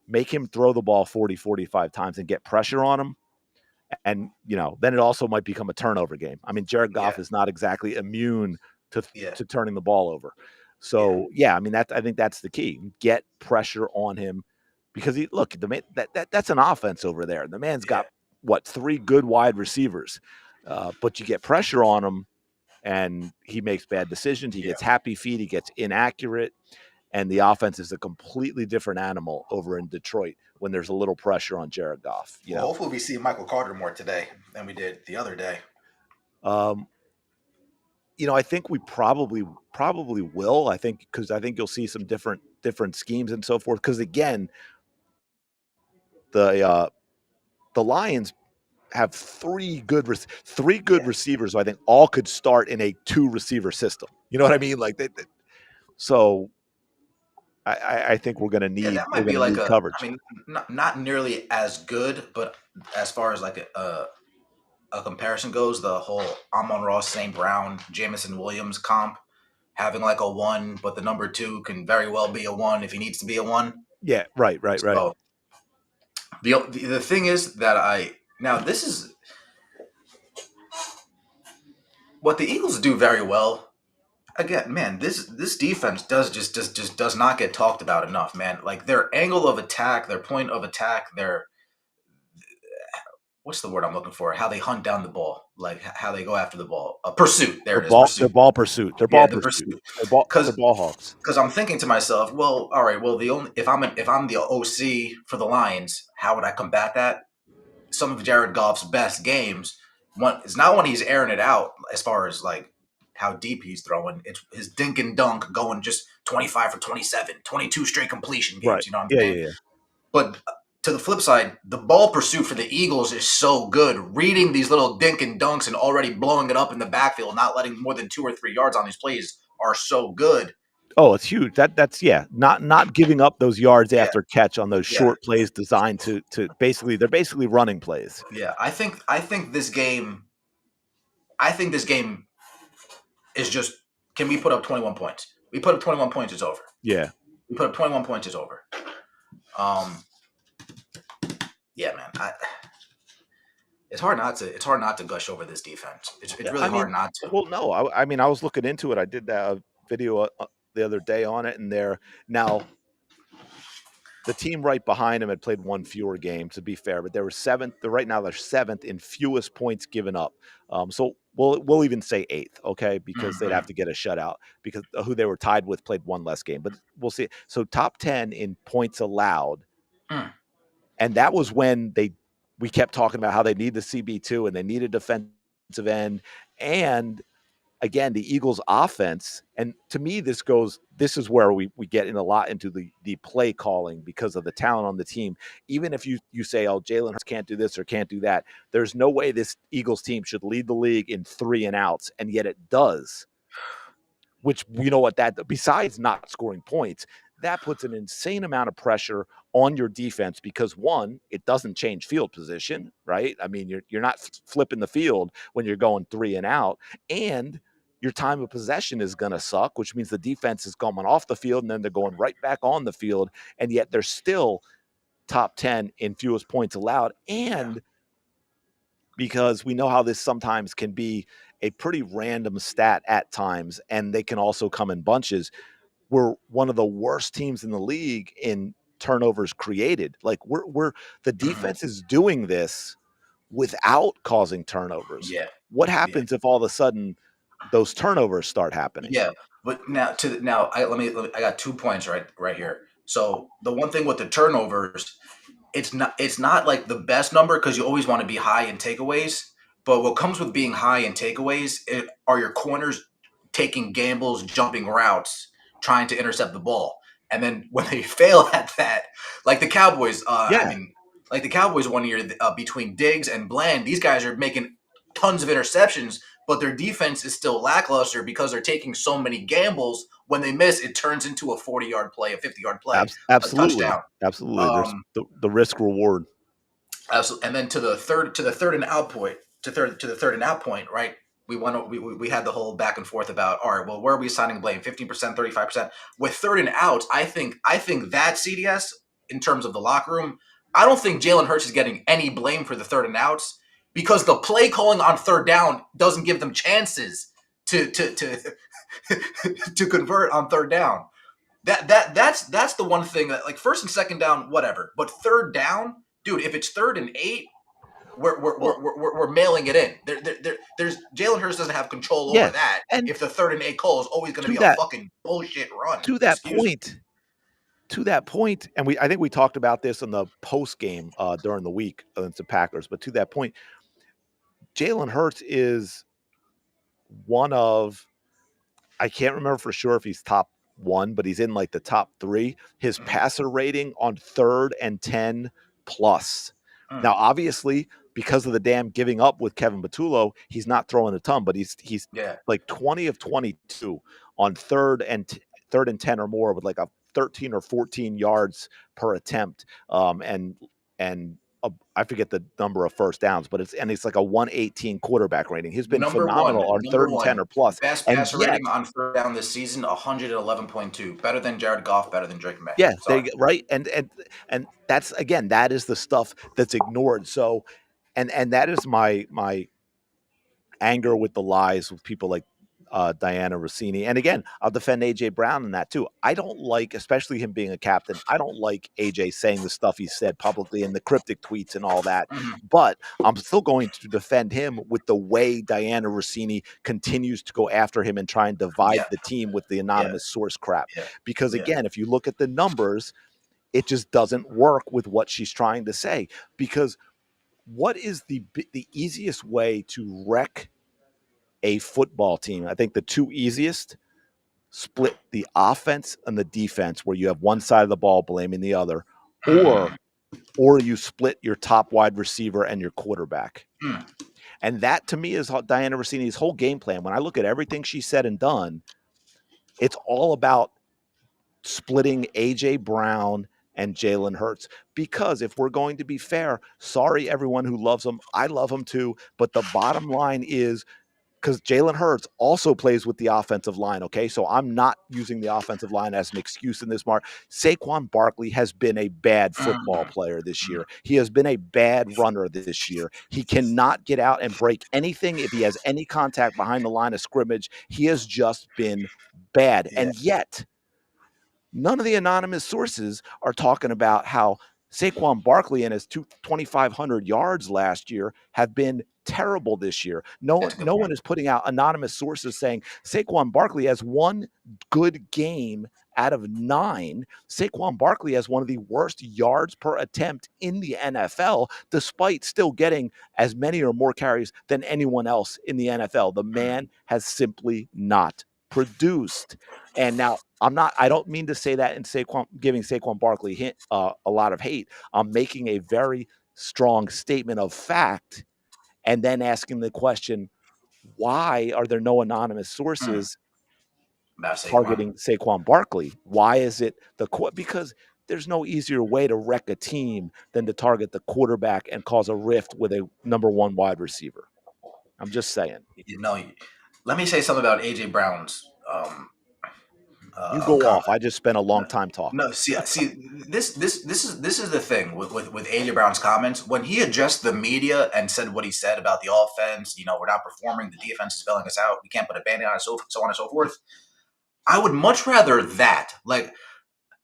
make him throw the ball 40, 45 times and get pressure on him, and, then it also might become a turnover game. I mean, Jared Yeah, Goff is not exactly immune to yeah, turning the ball over. yeah, So, yeah, I mean, I think that's the key. Get pressure on him because the man, that's an offense over there. The man's yeah, got what, three good wide receivers. But you get pressure on him and he makes bad decisions. He yeah. gets happy feet. He gets inaccurate. And the offense is a completely different animal over in Detroit when there's a little pressure on Jared Goff. Well, hopefully we see Michael Carter more today than we did the other day. Um, I think we probably will. I think because I think you'll see some different schemes and so forth. Because again, the uh, the Lions have three good Yeah, receivers. So I think all could start in a two receiver system. You know what I right. mean? Like so I think Yeah, that we're might be gonna like need a. I coverage. mean, not nearly as good, but as far as like a comparison goes, the whole Amon Ross, St. Brown, Jamison Williams comp, having like a one, but the number two can very well be a one if he needs to be a one. Yeah, right. So the thing is that I now this is what the Eagles do very well. Again, man, this defense just does not get talked about enough, man. Like their angle of attack, their point of attack, their what's the word I'm looking for? How they hunt down the ball, like how they go after the ball. Pursuit. There it is. Their Pursuit. ball pursuit. Their Yeah, ball the pursuit. pursuit. Their Because ball hawks. I'm thinking to myself, well, all right, well, the only if I'm the OC for the Lions, how would I combat that? Some of Jared Goff's best games, one it's not when he's airing it out as far as like how deep he's throwing. It's his dink and dunk going just 25 for 27, 22 straight completion Right. games. You know what I'm Yeah, saying? yeah, yeah. But to the flip side, the ball pursuit for the Eagles is so good. Reading these little dink and dunks and already blowing it up in the backfield, not letting more than 2 or 3 yards on these plays are so good. Oh, it's huge. That's yeah. Not giving up those yards Yeah, after catch on those yeah, short plays designed to basically they're basically running plays. yeah. I think this game is just can we put up 21 points? We put up 21 points, it's over. Yeah. We put up 21 points, it's over. Um, yeah, man. It's hard not to gush over this defense. It's Yeah, really I hard mean, not to. well, no, I mean, I was looking into it. I did that video the other day on it, and there now the team right behind him had played one fewer game, to be fair, but they were seventh. Right now, they're seventh in fewest points given up. So we'll even say eighth, okay, because they'd have Mhm. to get a shutout because who they were tied with played one less game. But we'll see. So top 10 in points allowed, Mm. and that was when we kept talking about how they need the CB2 and they need a defensive end, and again, the Eagles offense, and to me, this is where we get in a lot into the play calling because of the talent on the team. Even if you say, oh, Jalen Hurts can't do this or can't do that, there's no way this Eagles team should lead the league in 3-and-outs, and yet it does. Which you know what that besides not scoring points, that puts an insane amount of pressure on your defense because one, it doesn't change field position, right? I mean, you're not flipping the field when you're going 3-and-out, and your time of possession is going to suck, which means the defense is going off the field and then they're going right back on the field, and yet they're still top 10 in fewest points allowed. Yeah. And because we know how this sometimes can be a pretty random stat at times, and they can also come in bunches. We're one of the worst teams in the league in turnovers created. Like we're the Mhm. defense is doing this without causing turnovers. Yeah. What Yeah. happens if all of a sudden those turnovers start happening? Yeah, but now I got 2 points right here. So the one thing with the turnovers, it's not like the best number because you always want to be high in takeaways. But what comes with being high in takeaways are your corners taking gambles, jumping routes, trying to intercept the ball, and then when they fail at that, like the Cowboys, Yeah, like the Cowboys one year between Diggs and Bland, these guys are making tons of interceptions but their defense is still lackluster because they're taking so many gambles. When they miss, it turns into a 40-yard play, a 50-yard play, a absolutely, touchdown. absolutely. There's Um, the risk reward. and then to the third and out point, to the third and out point, right? We had the whole back and forth about all right, well, where are we assigning blame? 15%, 35%. With third and outs, I think that CDS in terms of the locker room, I don't think Jalen Hurts is getting any blame for the third and outs because the play calling on third down doesn't give them chances to to convert on third down. That's the one thing that like first and second down, whatever. But third down, dude, if it's 3rd and 8, Well, we're mailing it in. There's Jalen Hurts doesn't have control over yeah, that. and If the 3rd and 8 call is always going to to be a that fucking bullshit run, to that excuse me. point, and I think we talked about this in the post game during the week against the Packers. But to that point, Jalen Hurts is one of, I can't remember for sure if he's top one, but he's in like the top three. His Mm, passer rating on 3rd and 10 plus. mm, Now, obviously, because of the damn giving up with Kevin Batullo, he's not throwing a ton, but he's yeah. like 20 of 22 on third and 10 or more with like a 13 or 14 yards per attempt. And I forget the number of first downs, but it's like a 118 quarterback rating. He's been phenomenal on Number 3rd and 10 one, or plus. best And passer yet, rating on third down this season, 111.2. Better than Jared Goff, better than Drake May. yeah, Sorry. right. And that's, again, that is the stuff that's ignored. So, and that is my anger with the lies with people like Diana Rossini. And again, I'll defend AJ Brown in that too. I don't like, especially him being a captain, I don't like AJ saying the stuff he said publicly and the cryptic tweets and all that. Mhm. But I'm still going to defend him with the way Diana Rossini continues to go after him and try and divide Yeah, the team with the yeah, anonymous source crap. yeah, Because yeah. again, if you look at the numbers, it just doesn't work with what she's trying to say. Because what is the easiest way to wreck a football team? I think the two easiest: split the offense and the defense, where you have one side of the ball blaming the other, or Mm, or you split your top wide receiver and your quarterback. mm, And that to me is Diana Rossini's whole game plan. When I look at everything she said and done, it's all about splitting AJ Brown and Jalen Hurts. Because if we're going to be fair, sorry everyone who loves him, I love him too. But the bottom line is, because Jalen Hurts also plays with the offensive line. Okay, so I'm not using the offensive line as an excuse in this, Mark. Saquon Barkley has been a bad mm, football player this mm. year. He has been a bad runner this year. He cannot get out and break anything if he has any contact behind the line of scrimmage. He has just been bad. Yeah, And yet, none of the anonymous sources are talking about how Saquon Barkley and his 2,500 yards last year have been terrible this year. that's a good No one point. is putting out anonymous sources saying Saquon Barkley has one good game out of 9. Saquon Barkley has one of the worst yards per attempt in the NFL, despite still getting as many or more carries than anyone else in the NFL. The Mm, man has simply not produced. And now I don't mean to say that and giving Saquon Barkley a lot of hate. I'm making a very strong statement of fact and then asking the question, why are there no anonymous mm. sources About Saquon. targeting Saquon Barkley? Why is it because there's no easier way to wreck a team than to target the quarterback and cause a rift with a number one wide receiver. I'm just saying. You know, let me say something about AJ Brown's You go comment. off. I just spent a long No, time talking. no. See, this is the thing with AJ Brown's comments. When he addressed the media and said what he said about the offense, we're not performing. The defense is failing us out. We can't put a band-aid on it, so on and so forth. I would much rather that. Like,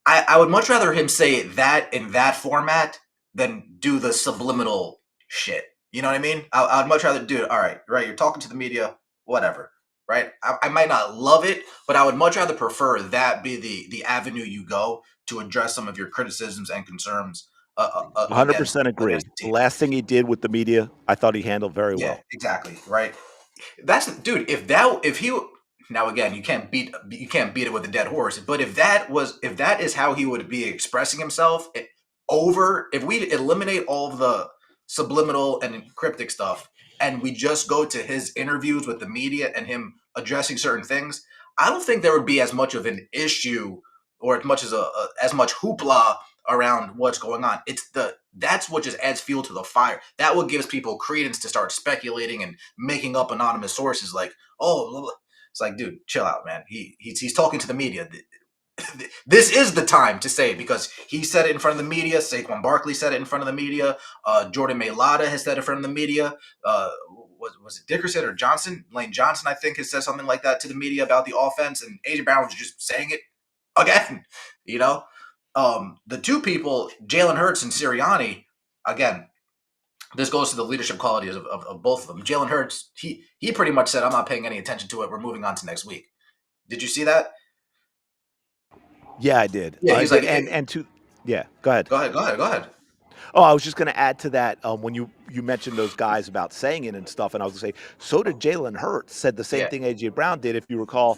I would much rather him say that in that format than do the subliminal shit. You know what I mean? I'd much rather do it. All right, right. You're talking to the media, whatever. Right? I might not love it, but I would much rather prefer that be the avenue you go to address some of your criticisms and concerns against 100% agree. the The team. last thing he did with the media, I thought he handled very Yeah, well. exactly. Right. That's dude. If he now again, you can't beat it with a dead horse. But if that is how he would be expressing himself, if we eliminate all of the subliminal and cryptic stuff, and we just go to his interviews with the media and him addressing certain things, I don't think there would be as much of an issue or as much as much hoopla around what's going on. That's what just adds fuel to the fire. That what gives people credence to start speculating and making up anonymous sources like, oh, blah, blah. It's like, dude, chill out, man. He's talking to the media. This is the time to say it because he said it in front of the media. Saquon Barkley said it in front of the media. Jordan Mailata has said it in front of the media. Was it Dickerson or Johnson? Lane Johnson, I think, has said something like that to the media about the offense, and AJ Brown was just saying it again. You know, the two people, Jalen Hurts and Sirianni, again, this goes to the leadership qualities of both of them. Jalen Hurts, he pretty much said, "I'm not paying any attention to it. We're moving on to next week." Did you see that? Yeah, I did. Yeah, I he's did. like, And to, yeah, go ahead. "Go ahead, go ahead, go ahead." Oh, I was just going to add to that. When you mentioned those guys about saying it and stuff, and I was going to say, so did Jalen Hurts. Said the same Yeah. thing AJ Brown did. If you recall,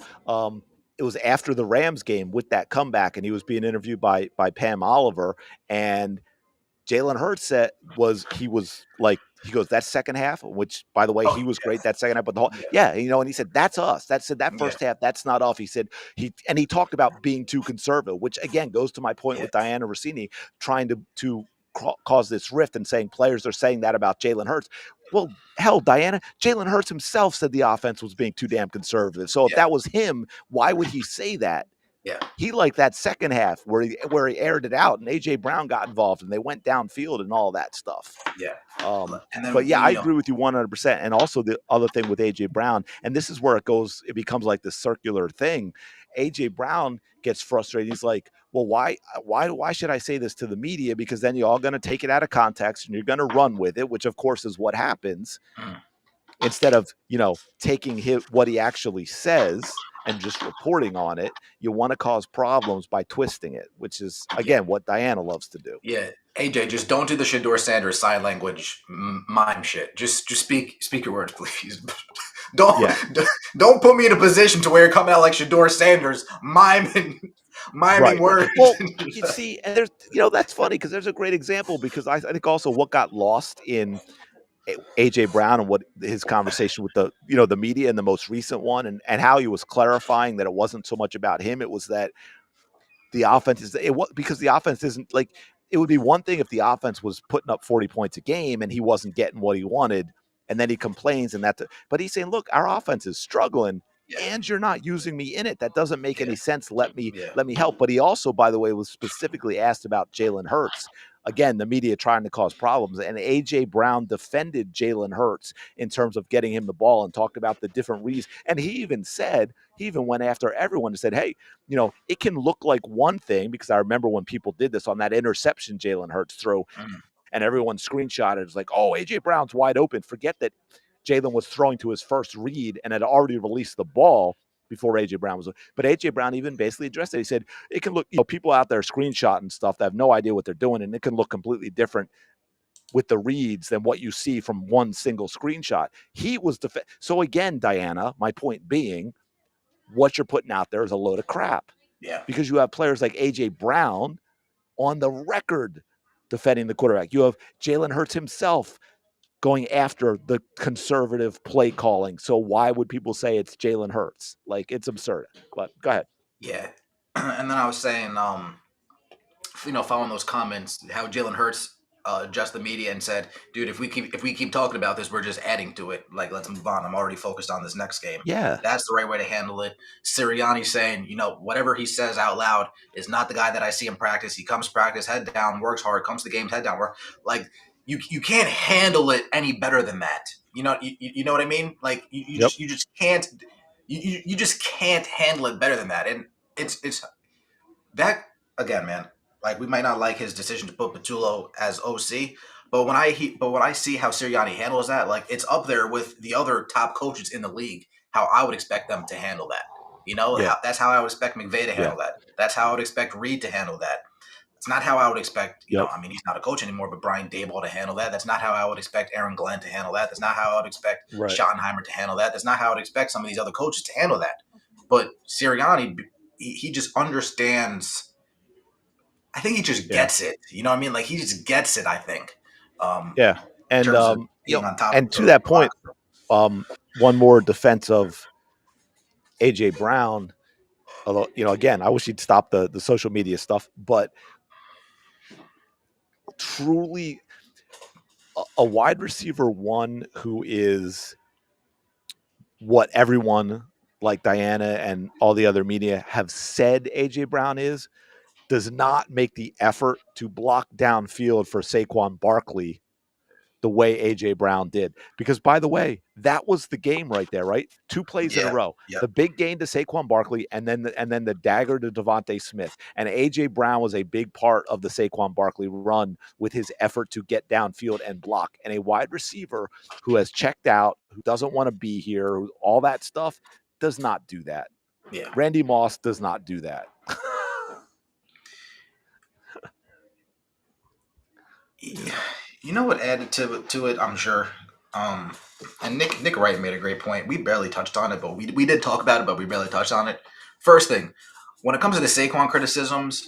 it was after the Rams game with that comeback, and he was being interviewed by Pam Oliver, and Jalen Hurts said he was like he goes that second half, which by the way Oh he was great that second half, but the whole yeah. yeah, and he said that's us. That said that Yeah. first half that's not off. He said he talked about being too conservative, which again goes to my point Yeah. with Diana Rossini trying to cause this rift and saying players are saying that about Jalen Hurts. Well, hell, Diana, Jalen Hurts himself said the offense was being too damn conservative. So if Yeah. that was him, why would he say that? Yeah. He liked that second half where he aired it out and AJ Brown got involved and they went downfield and all that stuff. Yeah. Um, And but then yeah, I agree with you 100%. And also the other thing with AJ Brown, and this is where it becomes like this circular thing. AJ Brown gets frustrated. He's like, "Well, why should I say this to the media? Because then you're all going to take it out of context and you're going to run with it, which of course is what happens." Mm. Instead of taking what he actually says and just reporting on it, you want to cause problems by twisting it, which is Yeah. again what Diana loves to do. Yeah. AJ, just don't do the Shador Sanders sign language mime shit. Just speak your words, please. don't Yeah, don't put me in a position to where you're coming out like Shador Sanders miming right. words. Well, you see, and there's that's funny because there's a great example because I think also what got lost in AJ Brown and what his conversation with the media and the most recent one and how he was clarifying that it wasn't so much about him, it was that the offense is it was because the offense isn't like it would be one thing if the offense was putting up 40 points a game and he wasn't getting what he wanted and then he complains and but he's saying look our offense is struggling Yeah. and you're not using me in it that doesn't make Yeah. any sense Yeah. let me help but he also by the way was specifically asked about Jalen Hurts again the media trying to cause problems and AJ Brown defended Jalen Hurts in terms of getting him the ball and talked about the different reasons and he even went after everyone and said hey it can look like one thing because I remember when people did this on that interception Jalen Hurts throw, Mm. and everyone screenshotted. It was like, oh, AJ Brown's wide open. Forget that Jalen was throwing to his first read and had already released the ball before AJ Brown was. But AJ Brown even basically addressed it. He said it can look, people out there screenshotting stuff that have no idea what they're doing, and it can look completely different with the reads than what you see from one single screenshot. He was so again, Diana. My point being, what you're putting out there is a load of crap Yeah. because you have players like AJ Brown on the record defending the quarterback. You have Jalen Hurts himself going after the conservative play calling. So why would people say it's Jalen Hurts? Like it's absurd. But go ahead. Yeah. And then I was saying, following those comments, how Jalen Hurts addressed the media and said, "Dude, if we keep talking about this, we're just adding to it. Like, let's move on. I'm already focused on this next game." Yeah. That's the right way to handle it. Sirianni saying, whatever he says out loud is not the guy that I see in practice. He comes to practice, head down, works hard, comes to games, head down, work. Like, you can't handle it any better than that. You know what I mean? Like, Yep. you just can't you just can't handle it better than that. And it's that again, man. Like we might not like his decision to put Patullo as OC, but when I see how Sirianni handles that, like it's up there with the other top coaches in the league. How I would expect them to handle that. Yeah. That's how I would expect McVay to Yeah. handle that. That's how I would expect Reed to handle that. It's not how I would expect, Yep. I mean, he's not a coach anymore, but Brian Daboll to handle that. That's not how I would expect Aaron Glenn to handle that. That's not how I would expect Right. Schottenheimer to handle that. That's not how I would expect some of these other coaches to handle that. But Sirianni, he just understands. I think he just Yeah. gets it. You know what I mean? Like he just gets it. I think. Yeah. In And terms of being on top of and to the that point, roster. one more defense of AJ Brown. Although, again, I wish he'd stop the social media stuff, but truly a wide receiver one who is what everyone like Diana and all the other media have said AJ Brown is does not make the effort to block downfield for Saquon Barkley the way AJ Brown did. Because by the way, that was the game right there, right? Two plays in a Yeah. row. Yep. The big gain to Saquon Barkley and then the dagger to Devontae Smith. And AJ Brown was a big part of the Saquon Barkley run with his effort to get downfield and block. And a wide receiver who has checked out, who doesn't want to be here, all that stuff does not do that. Yeah. Randy Moss does not do that. You know what added to it? I'm sure. Um, and Nick Wright made a great point. We barely touched on it, but we did talk about it, but we barely touched on it. First thing, when it comes to the Saquon criticisms,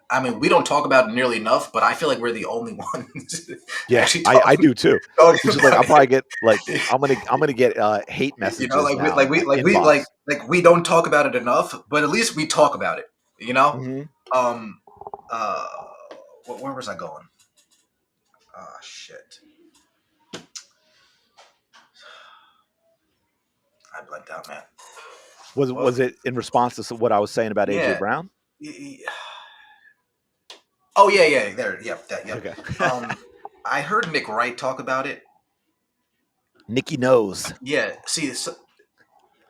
I mean, we don't talk about it nearly enough, but I feel like we're the only ones Yeah, actually I talking do too. talking Which is like I'll about probably get it. I'm gonna get hate You know, messages now in my like inbox. we don't talk about it enough, but at least we talk about it. You know, Hmm. um, uh, where was I going? Oh shit, I blanked out, man. Was Well, it in response to what I was saying about AJ yeah. Brown? Oh yeah, there, yep, that, yep. Okay. I heard Nick Wright talk about it. Nikki knows. Yeah, see, so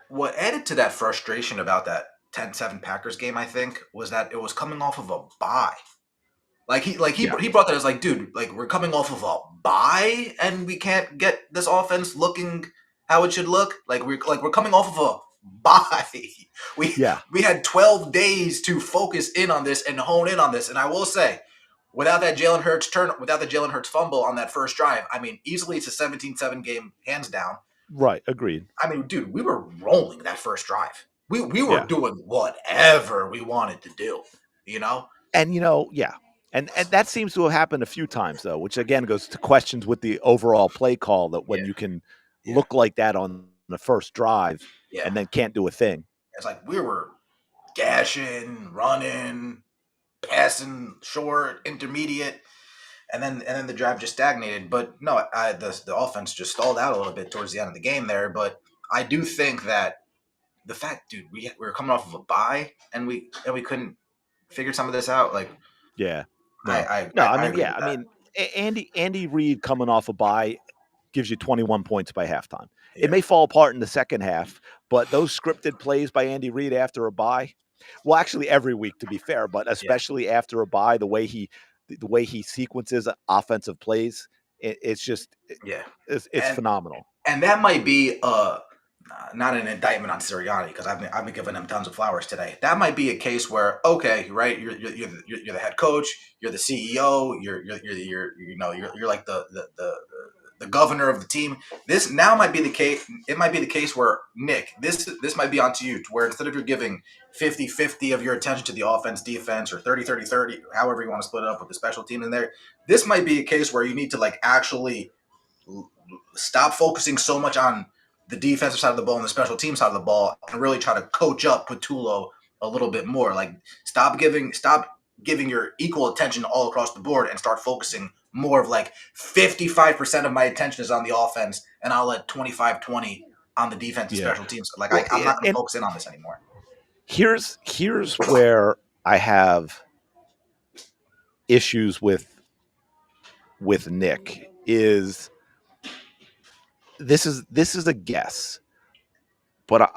what added to that frustration about that 10-7 Packers game, I think, was that it was coming off of a bye. Yeah. He brought that as like, dude, like we're coming off of a bye and we can't get this offense looking how it should look. We're coming off of a bye. We Yeah. we had 12 days to focus in on this and hone in on this. And I will say, without the Jalen Hurts fumble on that first drive, I mean, easily it's a 17-7 game, hands down. Right. Agreed. I mean, dude, we were rolling that first drive. We were Yeah. doing whatever we wanted to do, you know? And yeah. And that seems to have happened a few times though, which again goes to questions with the overall play call that Yeah, when you can yeah, look like that on the first drive yeah. and then can't do a thing. It's like we were gashing, running, passing short, intermediate, and then the drive just stagnated. But no, the offense just stalled out a little bit towards the end of the game there. But I do think that the fact, dude, we were coming off of a bye and we couldn't figure some of this out. Like Yeah. I No. I, No, I, I I mean, agree yeah, with I that. mean Andy Reid coming off a bye gives you 21 points by halftime. It Yeah, may fall apart in the second half, but those scripted plays by Andy Reid after a bye, well, actually every week to be fair, but yeah, especially after a bye, the way he sequences offensive plays, it's just yeah. it's And phenomenal. and that might be not an indictment on Sirianni because I've been giving him tons of flowers today. That might be a case where okay, right, you're the head coach, you're the CEO, you're like the governor of the team. This now might be the case. It might be the case where Nick, this might be onto you, to where instead of you're giving 50-50 of your attention to the offense, defense, or 30-30-30, however you want to split it up with the special team in there, this might be a case where you need to like actually stop focusing so much on the defensive side of the ball and the special team side of the ball and really try to coach up Patullo a little bit more. Like stop giving your equal attention all across the board and start focusing more of like 55% of my attention is on the offense and I'll let 25-20 on the defense and Yeah. special teams. Like Well, I'm not going to and focus in on this anymore. here's where I have issues with Nick is this is a guess, but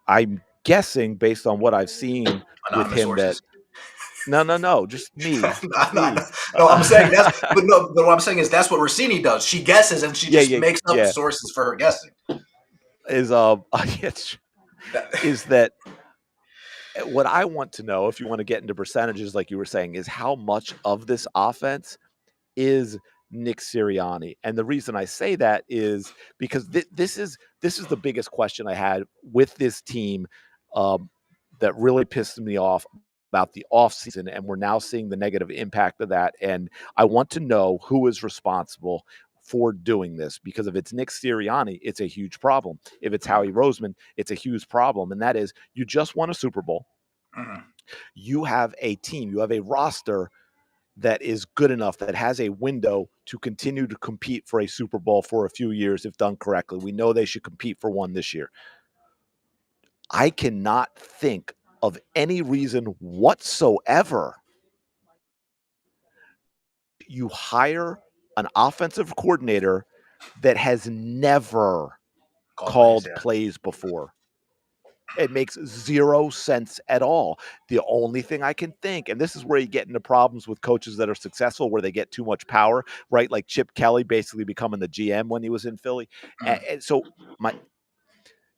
I'm guessing based on what I've seen with Anonymous him that sources. no, just me, just me. No, I'm saying that's, but no, but what I'm saying is that's what Rossini does. She guesses and she Yeah, just yeah, makes up yeah. sources for her guessing. Is That, is that what I want to know? If you want to get into percentages, like you were saying, is how much of this offense is Nick Sirianni. And the reason I say that is because this is the biggest question I had with this team, um, that really pissed me off about the offseason. And we're now seeing the negative impact of that. And I want to know who is responsible for doing this, because if it's Nick Sirianni, it's a huge problem. If it's Howie Roseman, it's a huge problem. And that is, you just won a Super Bowl. mhm. You have a team, you have a roster that is good enough, that has a window to continue to compete for a Super Bowl for a few years if done correctly. We know they should compete for one this year. I cannot think of any reason whatsoever you hire an offensive coordinator that has never Call plays, called yeah. plays before. It makes zero sense at all. The only thing I can think, and this is where you get into problems with coaches that are successful, where they get too much power, right? Like Chip Kelly basically becoming the GM when he was in Philly. Mm. And so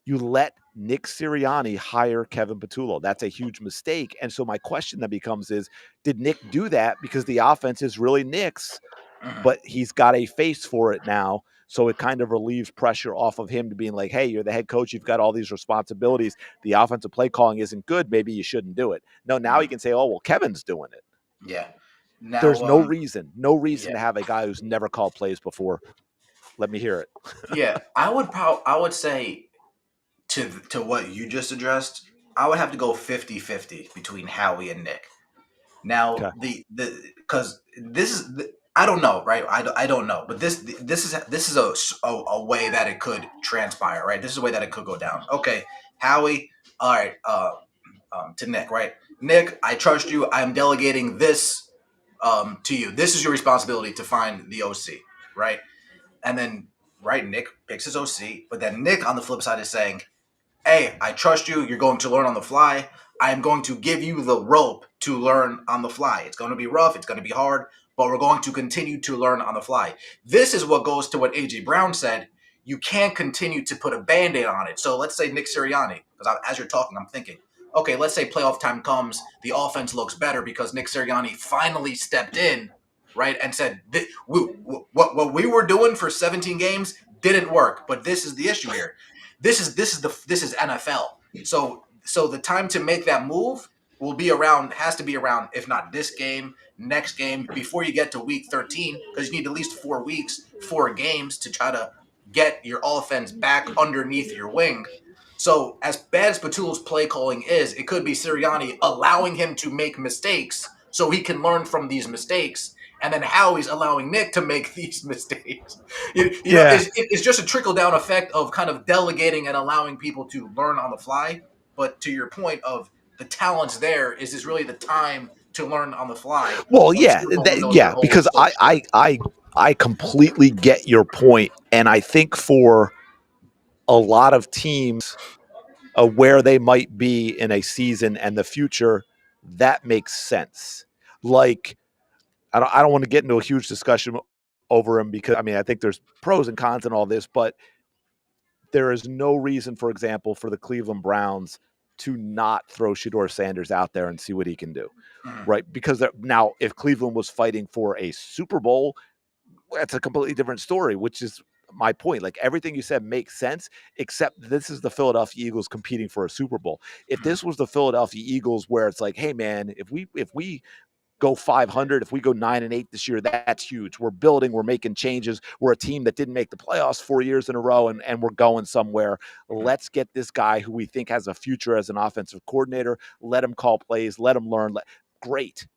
you let Nick Sirianni hire Kevin Patullo. That's a huge mistake. And so my question then becomes is, did Nick do that because the offense is really Nick's? Mhm. but he's got a face for it now. So it kind of relieves pressure off of him to being like, hey, you're the head coach. You've got all these responsibilities. The offensive play calling isn't good. Maybe you shouldn't do it. No, now he Mhm. can say, oh, well, Kevin's doing it. Yeah. There's Now, no reason yeah, to have a guy who's never called plays before. Let me hear it. yeah. I would say to what you just addressed, I would have to go 50-50 between Howie and Nick. Now, Okay. the because this is I don't know, right? I don't know, but this is a way that it could transpire, right? This is a way that it could go down. Okay, Howie, all right, to Nick, right? Nick, I trust you. I'm delegating this to you. This is your responsibility to find the OC, right? And then, right, Nick picks his OC, but then Nick on the flip side is saying, hey, I trust you. You're going to learn on the fly. I am going to give you the rope to learn on the fly. It's going to be rough. It's going to be hard, but we're going to continue to learn on the fly. This is what goes to what A.J. Brown said. You can't continue to put a Band-Aid on it. So let's say Nick Sirianni, because as you're talking, I'm thinking, okay, let's say playoff time comes. The offense looks better because Nick Sirianni finally stepped in, right, and said, what we were doing for 17 games didn't work, but this is the issue here. This is NFL. So the time to make that move has to be around, if not this game, next game, before you get to week 13, because you need at least 4 weeks, 4 games to try to get your offense back underneath your wing. So as bad as Patul's play calling is, it could be Sirianni allowing him to make mistakes so he can learn from these mistakes, and then Howie's allowing Nick to make these mistakes. You know, Yeah. it's just a trickle down effect of kind of delegating and allowing people to learn on the fly. But to your point of the talent's there, is this really the time to learn on the fly Well, when yeah, Super Bowl windows are because always closed? I completely get your point, and I think for a lot of teams, where they might be in a season and the future, that makes sense. Like, I don't want to get into a huge discussion over him because I mean I think there's pros and cons and all this, but there is no reason, for example, for the Cleveland Browns to not throw Shador Sanders out there and see what he can do, Mhm. right? Because now, if Cleveland was fighting for a Super Bowl, that's a completely different story, which is my point. Like everything you said makes sense, except this is the Philadelphia Eagles competing for a Super Bowl. If Mhm. this was the Philadelphia Eagles, where it's like, hey man, if we go 500, if we go 9-8 this year, that's huge. We're building, we're making changes. We're a team that didn't make the playoffs 4 years in a row, and we're going somewhere. Mhm. Let's get this guy who we think has a future as an offensive coordinator. Let him call plays, let him learn. Great.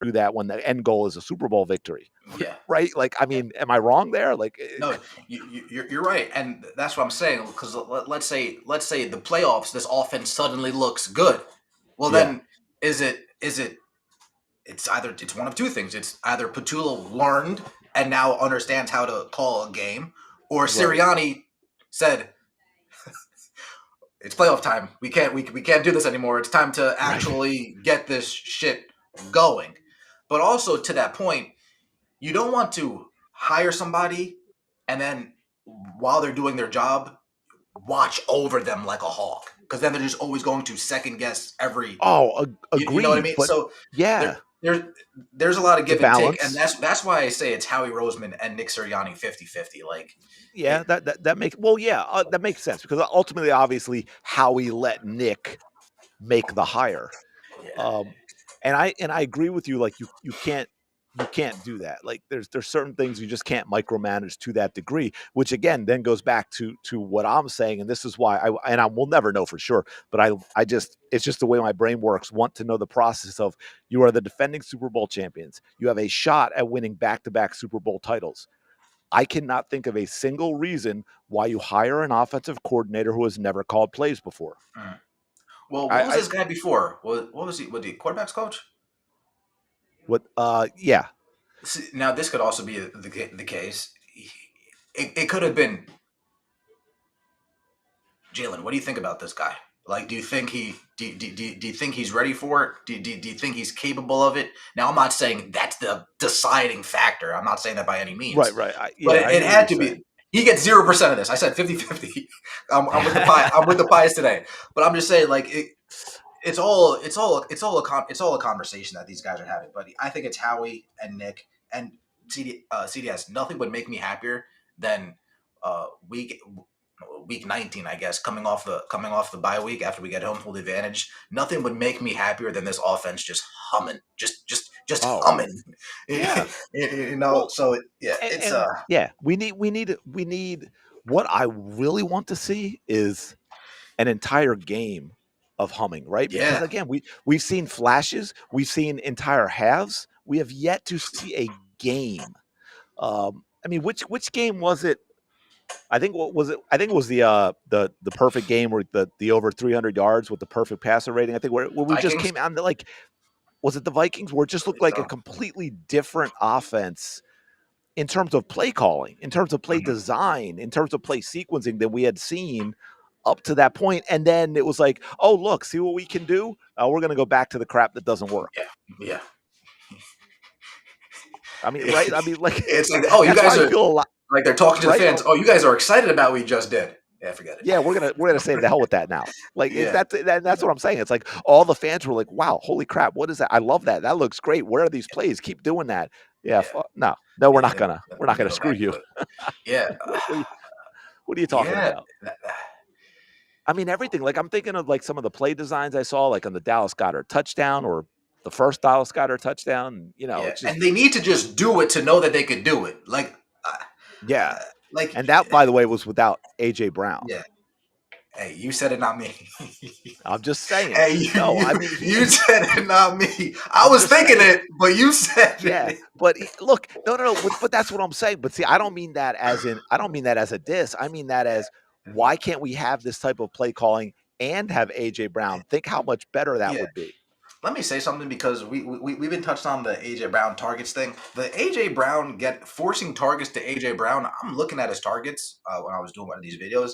Do that when the end goal is a Super Bowl victory, Yeah. right? Like, I Yeah. mean, am I wrong there? Like, No, you're right, and that's what I'm saying. Because let's say the playoffs, this offense suddenly looks good. Well, yeah, then is it it's one of two things. It's either Petula learned and now understands how to call a game, or right, Sirianni said it's playoff time. We can't do this anymore. It's time to right. actually get this shit going. But also to that point, you don't want to hire somebody and then while they're doing their job, watch over them like a hawk. Because then they're just always going to second guess every. Oh, You know what I agreed. mean? But So there yeah, there there's a lot of it's a give and take, and balance. that's why I say it's Howie Roseman and Nick Sirianni 50-50. Like Yeah, it, that makes that makes sense because ultimately, obviously, Howie let Nick make the hire. yeah. Um, and I agree with you. Like you can't do that. Like there's certain things you just can't micromanage to that degree. Which again then goes back to what I'm saying, and this is why I will never know for sure. But I just it's just the way my brain works. Want to know the process of you are the defending Super Bowl champions. You have a shot at winning back-to-back Super Bowl titles. I cannot think of a single reason why you hire an offensive coordinator who has never called plays before. Mm. Well, what was I this guy before? What was he? Was he quarterbacks coach? what yeah. See, now this could also be the case. It could have been Jalen. What do you think about this guy? Like, do you think do you think he's ready for it? Do you think he's capable of it? Now, I'm not saying that's the deciding factor. I'm not saying that by any Right, means. right. But I it hear what you're had to saying. be. He gets 0% of this. I said 50-50. I'm with the pie. I'm with the pies today. But I'm just saying, like, it's all a conversation that these guys are having. But I think it's Howie and Nick, and CDS, nothing would make me happier than week 19, I guess, coming off the bye week after we get home field advantage. Nothing would make me happier than this offense just humming, just Oh, humming. yeah. Well, So yeah, it's and yeah, we need what I really want to see is an entire game of humming, right? Because yeah. again, we've seen flashes, we've seen entire halves. We have yet to see a game. I mean, which game was it? I think what was it? I think it was the perfect game where the over 300 yards with the perfect passer rating. I think where we just Vikings. came out and like, was it the Vikings where it just looked like a So completely different offense in terms of play calling, in terms of play mhm. design, in terms of play sequencing that we had seen up to that point. And then it was like, oh, look, see what we can do? We're going to go back to the crap that doesn't work. Yeah, yeah. I mean, right? I mean, like, It's like, oh, you that's how guys I are feel a lot, like they're talking to the right? fans. Oh, you guys are excited about what we just did. Yeah, forget it. Yeah, we're gonna say the hell with that now. Like is Yeah, that's what I'm saying. It's like all the fans were like, "Wow, holy crap, what is that? I love that. That looks great. Where are these plays? Keep doing that." Yeah, yeah. no, we're And not then gonna then we're then not they gonna go screw back to you. it. Yeah, What are you talking yeah. about? I mean, everything. Like I'm thinking of like some of the play designs I saw, like on the Dallas Goddard touchdown or the first Dallas Goddard touchdown. Yeah, It's and just they need to just do it to know that they could do it. Uh, yeah. like, And that, by the way, was without AJ Brown. yeah. Hey, you said it, not me. I'm just saying. Hey, you, No, you I mean you said it, not me. I I'm was just thinking saying. it, but you said Yeah, it. but look, no, but that's what I'm saying. But see, I don't mean that as in, I don't mean that as a diss. I mean that as why can't we have this type of play calling and have AJ Brown? Think how much better that Yeah. would be. Let me say something because we've been touched on the AJ Brown targets thing. The AJ Brown forcing targets to AJ Brown. I'm looking at his targets when I was doing one of these videos,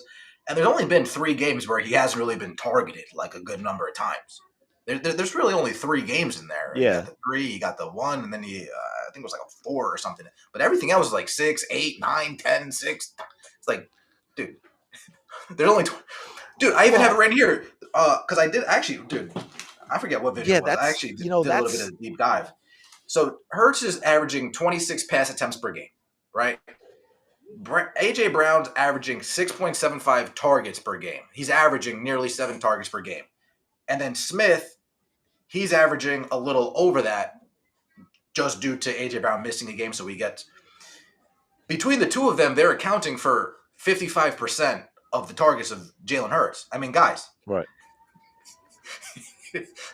and there's only been 3 games where he hasn't really been targeted like a good number of times. There's really only 3 games in there. You got Yeah, the 3, you got the 1, and then I think it was like a 4 or something. But everything else was like 6, 8, 9, 10, 6. It's like, dude, there's only dude. I even have it well, right here because I did actually, dude. I forget what video yeah, it was. I that's actually did a little bit that's of a deep dive. So Hertz is averaging 26 pass attempts per game, right? AJ Brown's averaging 6.75 targets per game. He's averaging nearly 7 targets per game. And then Smith, he's averaging a little over that just due to AJ Brown missing a game. So we get between the two of them, they're accounting for 55% of the targets of Jalen Hurts. I mean, guys, right.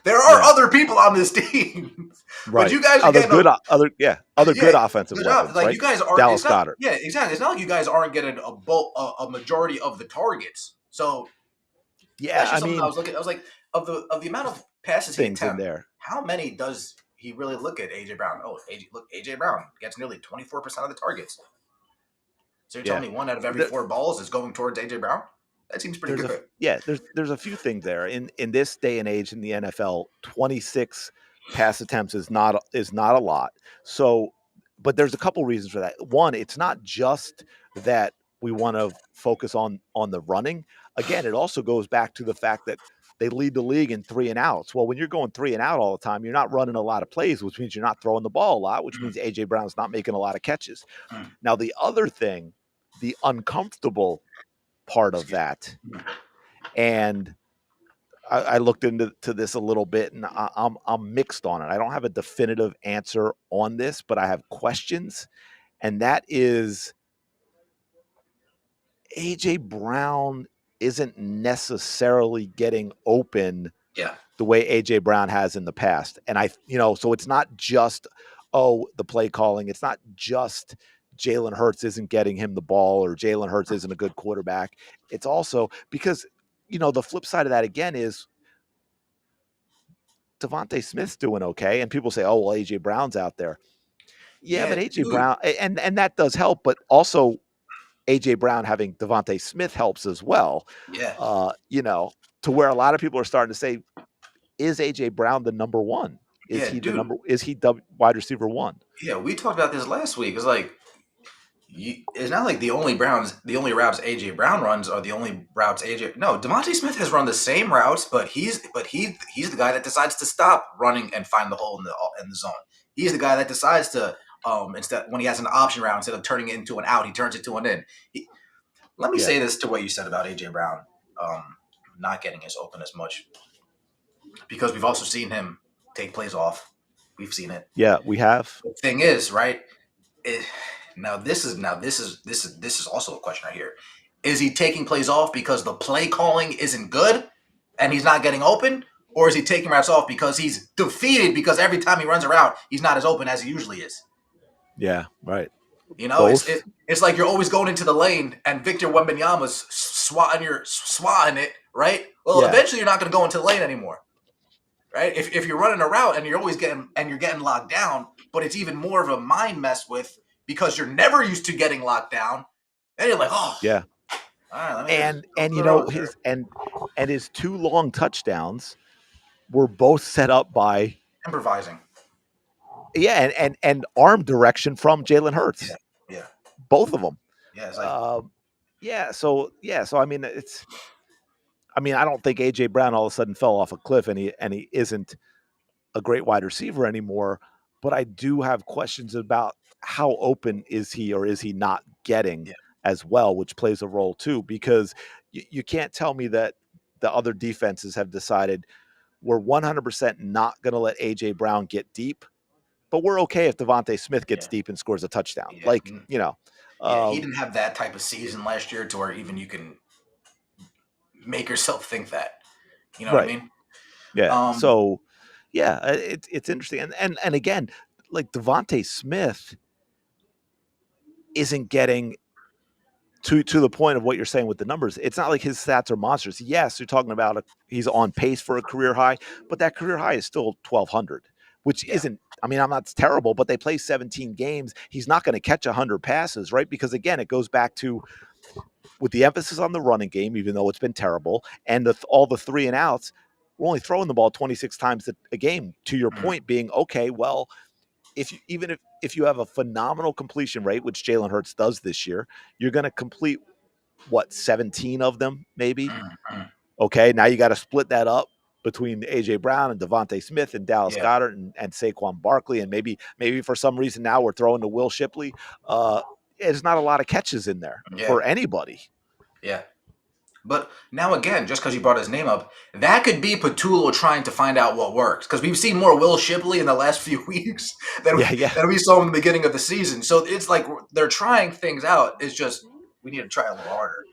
there are Yeah, other people on this team, but right. you guys are Other getting good, other yeah, good offensive good job. weapons, Like right? you guys aren't. Dallas It's not. Goddard. Yeah, exactly. It's not like you guys aren't getting a majority of the targets. So Yeah, that's I just something I mean was looking. I was like, of the amount of passes he things in attempts, there. how many does he really look at AJ Brown? Oh, AJ Brown gets nearly 24% of the targets. So you're telling Yeah, me 1 out of every 4 balls is going towards AJ Brown? That seems pretty good. there's a few things there in this day and age in the NFL. 26 pass attempts is not a lot. So, but there's a couple reasons for that. One, it's not just that we want to focus on the running. Again, it also goes back to the fact that they lead the league in three and outs. Well, when you're going three and out all the time, you're not running a lot of plays, which means you're not throwing the ball a lot, which Mm, means AJ Brown's not making a lot of catches. mm, Now, the other thing, the uncomfortable part of excuse that, me. Mm. and I looked into this a little bit, and I'm mixed on it. I don't have a definitive answer on this, but I have questions, and that is AJ Brown isn't necessarily getting open Yeah, the way AJ Brown has in the past, and so it's not just the play calling. It's not just Jalen Hurts isn't getting him the ball or Jalen Hurts isn't a good quarterback. It's also because the flip side of that again is Devontae Smith's doing okay, and people say, "Oh, well, AJ Brown's out there." Yeah, yeah, but AJ dude. Brown, and that does help, but also AJ Brown having Devontae Smith helps as well. Yeah, Uh, you know, to where a lot of people are starting to say, "Is AJ Brown the number one? Is yeah, he the dude. number? Is he the wide receiver one?" Yeah, we talked about this last week. It's like it's not like the only routes AJ Brown runs are the only routes AJ. No, Devontae Smith has run the same routes, but he's the guy that decides to stop running and find the hole in the zone. He's the guy that decides to instead when he has an option route, instead of turning it into an out, he turns it to an in. Let me Yeah. say this to what you said about AJ Brown not getting as open as much, because we've also seen him take plays off. We've seen it. Yeah, we have. The thing is, right? It, this is also a question right here. Is he taking plays off because the play calling isn't good and he's not getting open, or is he taking routes off because he's defeated because every time he runs around he's not as open as he usually is? Yeah, right. You know, Both. it's like you're always going into the lane and Victor Wembanyama's swatting it, right? Well, Yeah. eventually you're not going to go into the lane anymore, right? If you're running a route and you're getting locked down, but it's even more of a mind mess with because you're never used to getting locked down, then you're like, oh, Yeah. all right, let me just go And to you the know road there. his two long touchdowns were both set up by Improvising. and arm direction from Jalen Yeah, Hurts. yeah, Both of them. yeah. It's like, Um, so I mean I don't think AJ Brown all of a sudden fell off a cliff and he isn't a great wide receiver anymore, but I do have questions about how open is he or is he not getting yeah, as well, which plays a role too, because you can't tell me that the other defenses have decided we're 100% not going to let AJ Brown get deep, but we're okay if Devontae Smith gets yeah, deep and scores a touchdown. yeah, Like, yeah. He um, didn't have that type of season last year to where even you can make yourself think that. You know what I right. mean? Yeah. Um, So, yeah, it's interesting. And again, like Devontae Smith isn't getting to the point of what you're saying with the numbers. It's not like his stats are monsters. Yes, you're talking about he's on pace for a career high, but that career high is still 1,200, which yeah, isn't. I mean, I'm not terrible, but they play 17 games. He's not going to catch 100 passes, right? Because again, it goes back to with the emphasis on the running game, even though it's been terrible, and all the three and outs. We're only throwing the ball 26 times a game. To your mm, point, being okay, well, if you, even if you have a phenomenal completion rate, which Jalen Hurts does this year, you're going to complete what 17 of them, maybe. mm, mm. Okay, now you got to split that up between AJ Brown and Devontae Smith and Dallas Yeah, Goedert and Saquon Barkley, and maybe for some reason now we're throwing to Will Shipley. There's not a lot of catches in there yeah, for anybody. yeah. But now again, just because you brought his name up, that could be Patullo trying to find out what works. Because we've seen more Will Shipley in the last few weeks Yeah, yeah. than we saw in the beginning of the season. So it's like they're trying things out. It's just we need to try a little harder.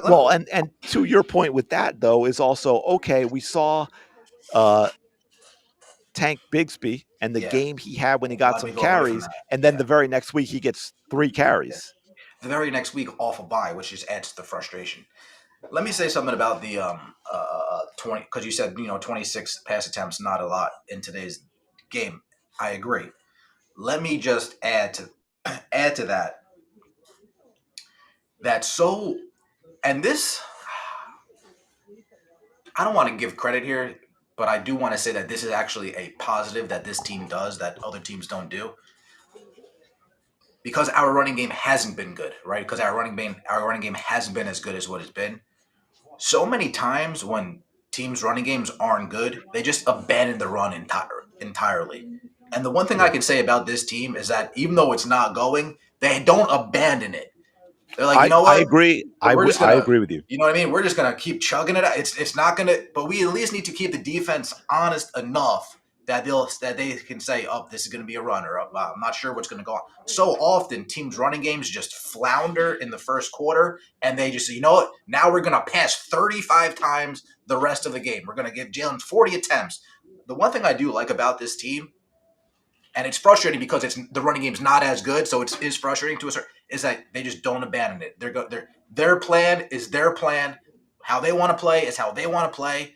Well, and to your point with that though is also okay. We saw uh, Tank Bigsby and the Yeah, game he had when he got let me some go away from carries, that. and then Yeah. the very next week he gets 3 carries. The very next week off a bye, which just adds to the frustration. Let me say something about the 20, because you said 26 pass attempts, not a lot in today's game. I agree. Let me just add to that. That's so, and this, I don't want to give credit here, but I do want to say that this is actually a positive that this team does that other teams don't do, because our running game hasn't been good, right? Because our running game hasn't been as good as what it's been. So many times when teams' running games aren't good, they just abandon the run entirely. And the one thing I Yeah, can say about this team is that even though it's not going, they don't abandon it. They're like, you I know I what? agree. We're just I gonna, agree with you. you know what I mean? We're just gonna keep chugging it out. It's not gonna, but we at least need to keep the defense honest enough that they can say, "Oh, this is gonna be a run," or I'm not sure what's gonna go on. So often, teams' running games just flounder in the first quarter, and they just say, you know what? Now we're gonna pass 35 times the rest of the game. We're gonna give Jalen 40 attempts. The one thing I do like about this team, and it's frustrating because it's the running game's not as good, so it is frustrating to a certain. Is that they just don't abandon it. Their plan is their plan. How they want to play is how they want to play,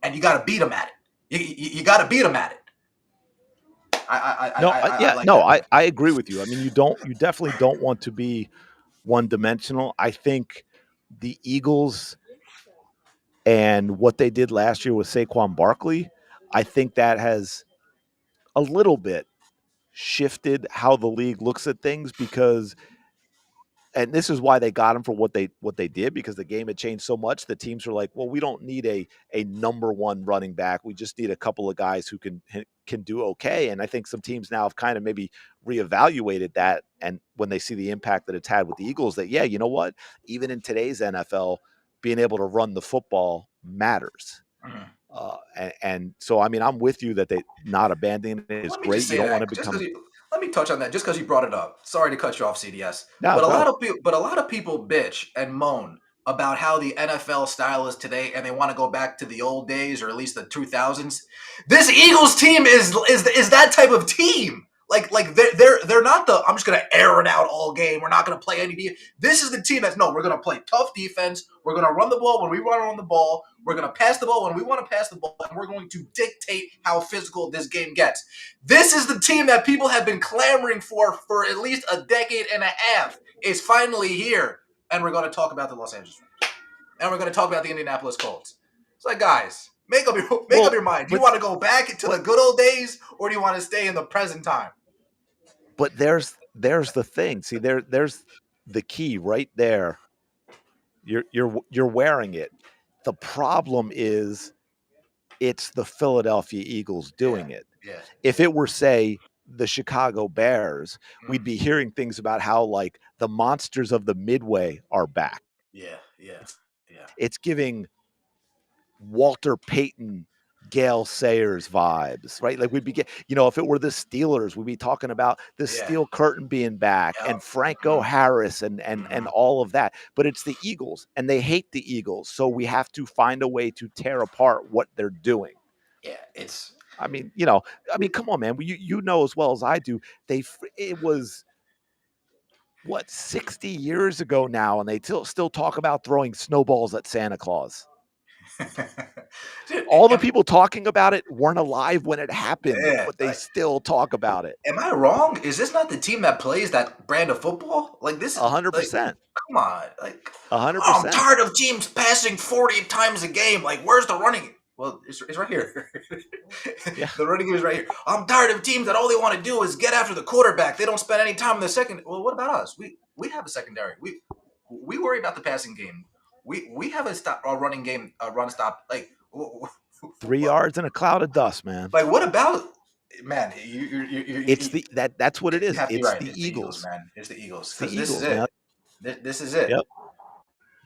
and you got to beat them at it. You got to beat them at it. No, I yeah, like no, that. I agree with you. I mean, you definitely don't want to be one dimensional. I think the Eagles and what they did last year with Saquon Barkley, I think that has a little bit shifted how the league looks at things because and this is why they got him for what they did, because the game had changed so much. The teams were like, well, we don't need a number one running back. We just need a couple of guys who can do okay. And I think some teams now have kind of maybe reevaluated that, and when they see the impact that it's had with the Eagles, that yeah, you know what, even in today's NFL, being able to run the football matters. Mhm. And so, I mean, I'm with you that they not abandoning it is Let me just great. You say don't want that to just become because you let me touch on that just because you brought it up. Sorry to cut you off, CDS, no but go. a lot of people bitch and moan about how the NFL style is today, and they want to go back to the old days or at least the 2000s. This Eagles team is that type of team. Like they're not the I'm just gonna air it out all game. We're not gonna play any defense. This is the team that's no. We're gonna play tough defense. We're gonna run the ball when we want to run the ball. We're gonna pass the ball when we want to pass the ball, and we're going to dictate how physical this game gets. This is the team that people have been clamoring for at least a decade and a half. Is finally here, and we're going to talk about the Los Angeles Rams, and we're going to talk about the Indianapolis Colts. It's like, guys, make up Well, your mind. Do you but want to go back to the but good old days, or do you want to stay in the present time? but there's the thing. See, there's the key right there. You're wearing it. The problem is it's the Philadelphia Eagles Yeah, doing it. yeah, If it were, say, the Chicago Bears, we'd mm, be hearing things about how like the monsters of the Midway are back. yeah, yeah, It's yeah, it's giving Walter Payton, Gale Sayers vibes, right? Like we'd be if it were the Steelers, we'd be talking about the yeah. Steel Curtain being back Yep. and Franco Mm-hmm, Harris and mm-hmm. all of that. But it's the Eagles, and they hate the Eagles, so we have to find a way to tear apart what they're doing. Yeah, it's I mean, come on, man. You know as well as I do. It was what 60 years ago now, and they still talk about throwing snowballs at Santa Claus. dude. All the people talking about it weren't alive when it happened, Yeah, but they still talk about it. am I wrong? Is this not the team that plays that brand of football? Like this is A hundred like, percent. come on, like A hundred oh, I'm percent. tired of teams passing 40 times a game. Like, where's the running? Well, it's right here. Yeah. The running game is right here. I'm tired of teams that all they want to do is get after the quarterback. They don't spend any time in the second. Well, what about us? We have a secondary. We worry about the passing game. We have a running game, a run stop. Like 3 yards in a cloud of dust, man. like what about man? It's that's what it You is. have to be It's right. the It's the Eagles, Eagles. man. It's the Eagles It's the because this is Eagles, man. it. This is it. Yep.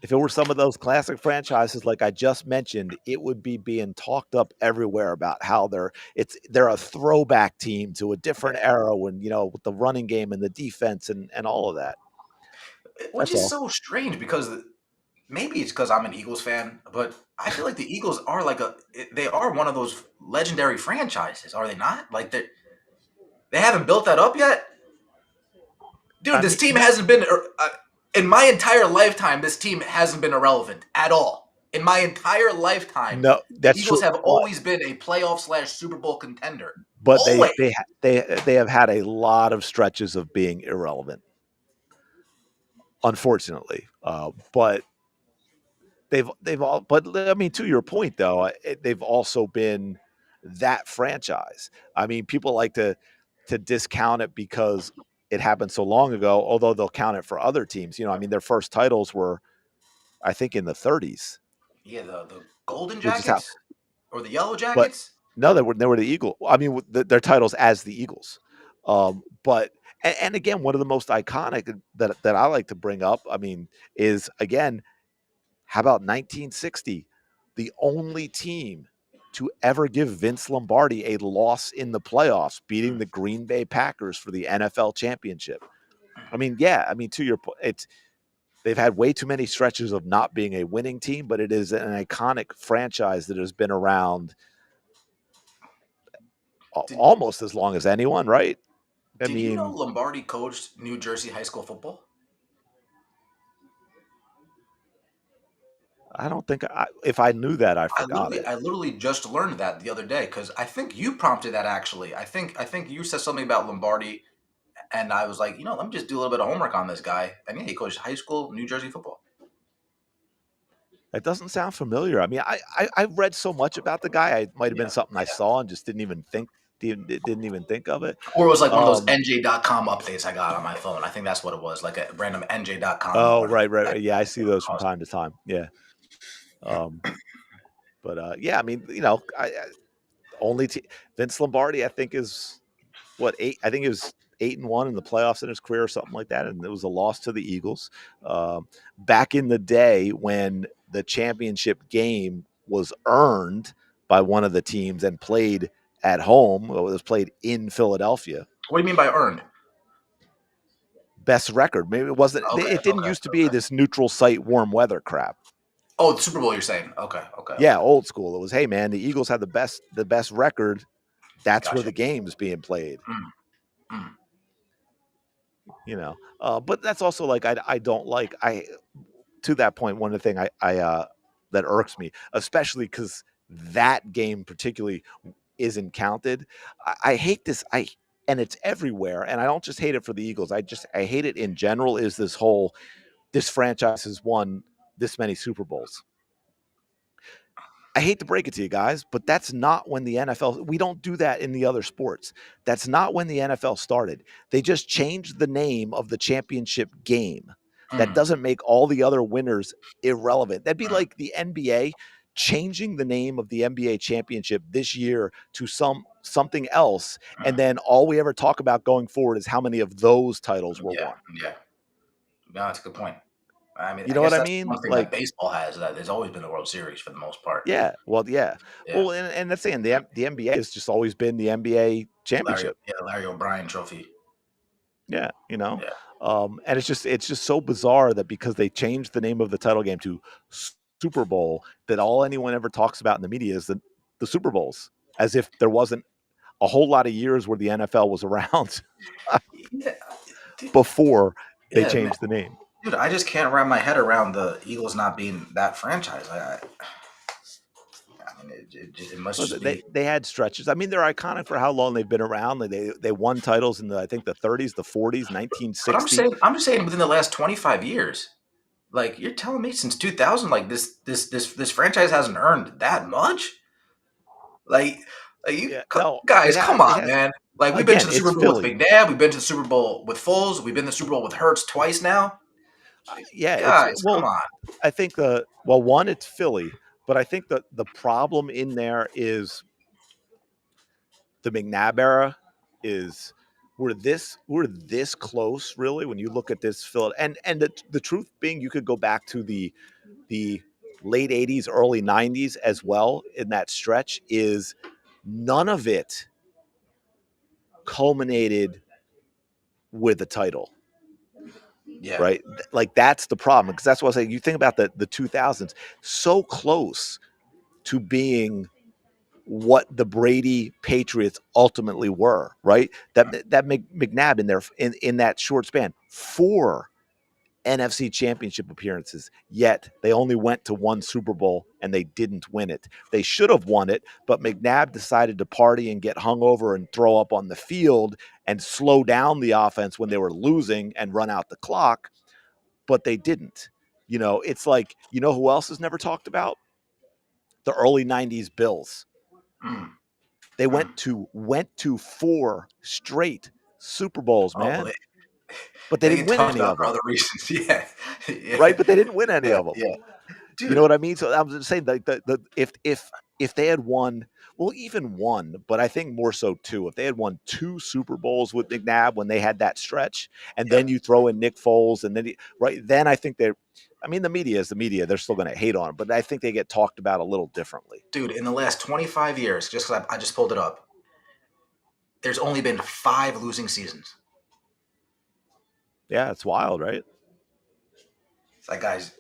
If it were some of those classic franchises like I just mentioned, it would be being talked up everywhere about how they're a throwback team to a different Yeah. era when, with the running game and the defense and all of that. Which That's is all. so strange because maybe it's because I'm an Eagles fan, but I feel like the Eagles are they are one of those legendary franchises, are they not? Like they haven't built that up yet, dude. I This mean, team hasn't been in my entire lifetime. This team hasn't been irrelevant at all. In my entire lifetime, no, the that's Eagles true. have always been a playoff slash Super Bowl contender. But Always. they have had a lot of stretches of being irrelevant, unfortunately. But they've all. But I mean, to your point though, they've also been that franchise. I mean, people like to discount it because it happened so long ago. Although they'll count it for other teams. I mean, their first titles were, I think, in the 30s, Yeah, the Golden which is how. Jackets or the Yellow But Jackets. no, they were the Eagle. I mean, their titles as the Eagles. But and again, one of the most iconic that I like to bring up, I mean, is again, how about 1960, the only team to ever give Vince Lombardi a loss in the playoffs, beating the Green Bay Packers for the NFL championship. I mean, yeah, I mean, to your point, they've had way too many stretches of not being a winning team, but it is an iconic franchise that has been around Did almost as long as anyone, right? I Did you know mean, Lombardi coached New Jersey high school football? I don't think if I knew that, I I forgot literally, it. I literally just learned that the other day because I think you prompted that actually. I think you said something about Lombardi, and I was like, let me just do a little bit of homework on this guy. And yeah, he coached high school New Jersey football. It doesn't sound familiar. I mean, I've read so much about the guy. It might have been Yeah, something I yeah, saw and just didn't even think didn't even think of it. Or it was like one of those NJ.com updates I got on my phone. I think that's what it was, like a random NJ.com. Oh, Or right. Yeah, I see those from time to time. Yeah. Um, but yeah, I mean, only Vince Lombardi, I think, is what, eight? I think it was 8-1 in the playoffs in his career or something like that, and it was a loss to the Eagles. Back in the day when the championship game was earned by one of the teams and played at home, it was played in Philadelphia. What do you mean by earned? Best record. Maybe it wasn't. Okay, It didn't okay, used to be okay. this neutral site warm weather crap. Oh, the Super Bowl, you're saying? Okay, okay, Yeah, okay. old school. It was, hey man, the Eagles had the best record. That's where Gotcha. the game's being played. Mm, mm. But that's also like I don't like I to that point. One of the thing I that irks me, especially because that game particularly isn't counted. I hate this. And it's everywhere. And I don't just hate it for the Eagles. I hate it in general. Is this franchise has won this many Super Bowls. I hate to break it to you guys, but that's not when the NFL, we don't do that in the other sports. That's not when the NFL started. They just changed the name of the championship game. That Mm, doesn't make all the other winners irrelevant. That'd be mm, like the NBA changing the name of the NBA championship this year to something else. And mm. then all we ever talk about going forward is how many of those titles were Yeah, won. yeah. No, that's a good point. I mean, You I know what guess I that's mean? one thing that Like, baseball has, that there's always been the World Series for the most part. yeah, well, yeah. Yeah. Well, and that's saying the NBA has just always been the NBA championship. Larry O'Brien trophy. Yeah, Yeah. and it's just so bizarre that because they changed the name of the title game to Super Bowl, that all anyone ever talks about in the media is the Super Bowls, as if there wasn't a whole lot of years where the NFL was around Yeah, dude, before they yeah, man. changed the name. Dude, I just can't wrap my head around the Eagles not being that franchise. I mean, it must Well, just they be. they had stretches. I mean, they're iconic for how long they've been around. Like they won titles in the I think the 30s, the 40s, But 1960. I'm just saying within the last 25 years. Like you're telling me since 2000, like this franchise hasn't earned that much. Like, Yeah, no, guys, come it on, has. man. Like we've been to Again, the it's Super Bowl with Philly. McNabb, we've been to the Super Bowl with Foles, we've been to the Super Bowl with Hurts twice now. Yeah, it's Guys, come well, on. I think one, it's Philly, but I think the problem in there is the McNabb era is we're this close really when you look at this Phil and the truth being you could go back to the late 80s early 90s as well in that stretch is none of it culminated with a title, Yeah, right? Like that's the problem because that's what I say you think about the 2000s so close to being what the Brady Patriots ultimately were, right? That McNabb in there in that short span, 4 NFC championship appearances, yet they only went to one Super Bowl and they didn't win it. They should have won it, but McNabb decided to party and get hungover and throw up on the field and slow down the offense when they were losing and run out the clock, but they didn't. It's like, who else is never talked about? The early 90s Bills. mm, They mm. went to 4 straight Super Bowls, Oh well, man, but they they didn't get win talked any about of for them, other reasons. Yeah, right? yeah, But they didn't win any yeah, of them. yeah, You know dude. what I mean? So I'm just saying like if they had won, well, even one, but I think more so 2. If they had won 2 Super Bowls with McNabb when they had that stretch, and then Yep, you throw in Nick Foles, and then right then I think they're. I mean, the media is the media. They're still going to hate on him, but I think they get talked about a little differently. dude. In the last 25 years, just 'cause I just pulled it up, there's only been 5 losing seasons. Yeah, it's wild, right? It's like, guys,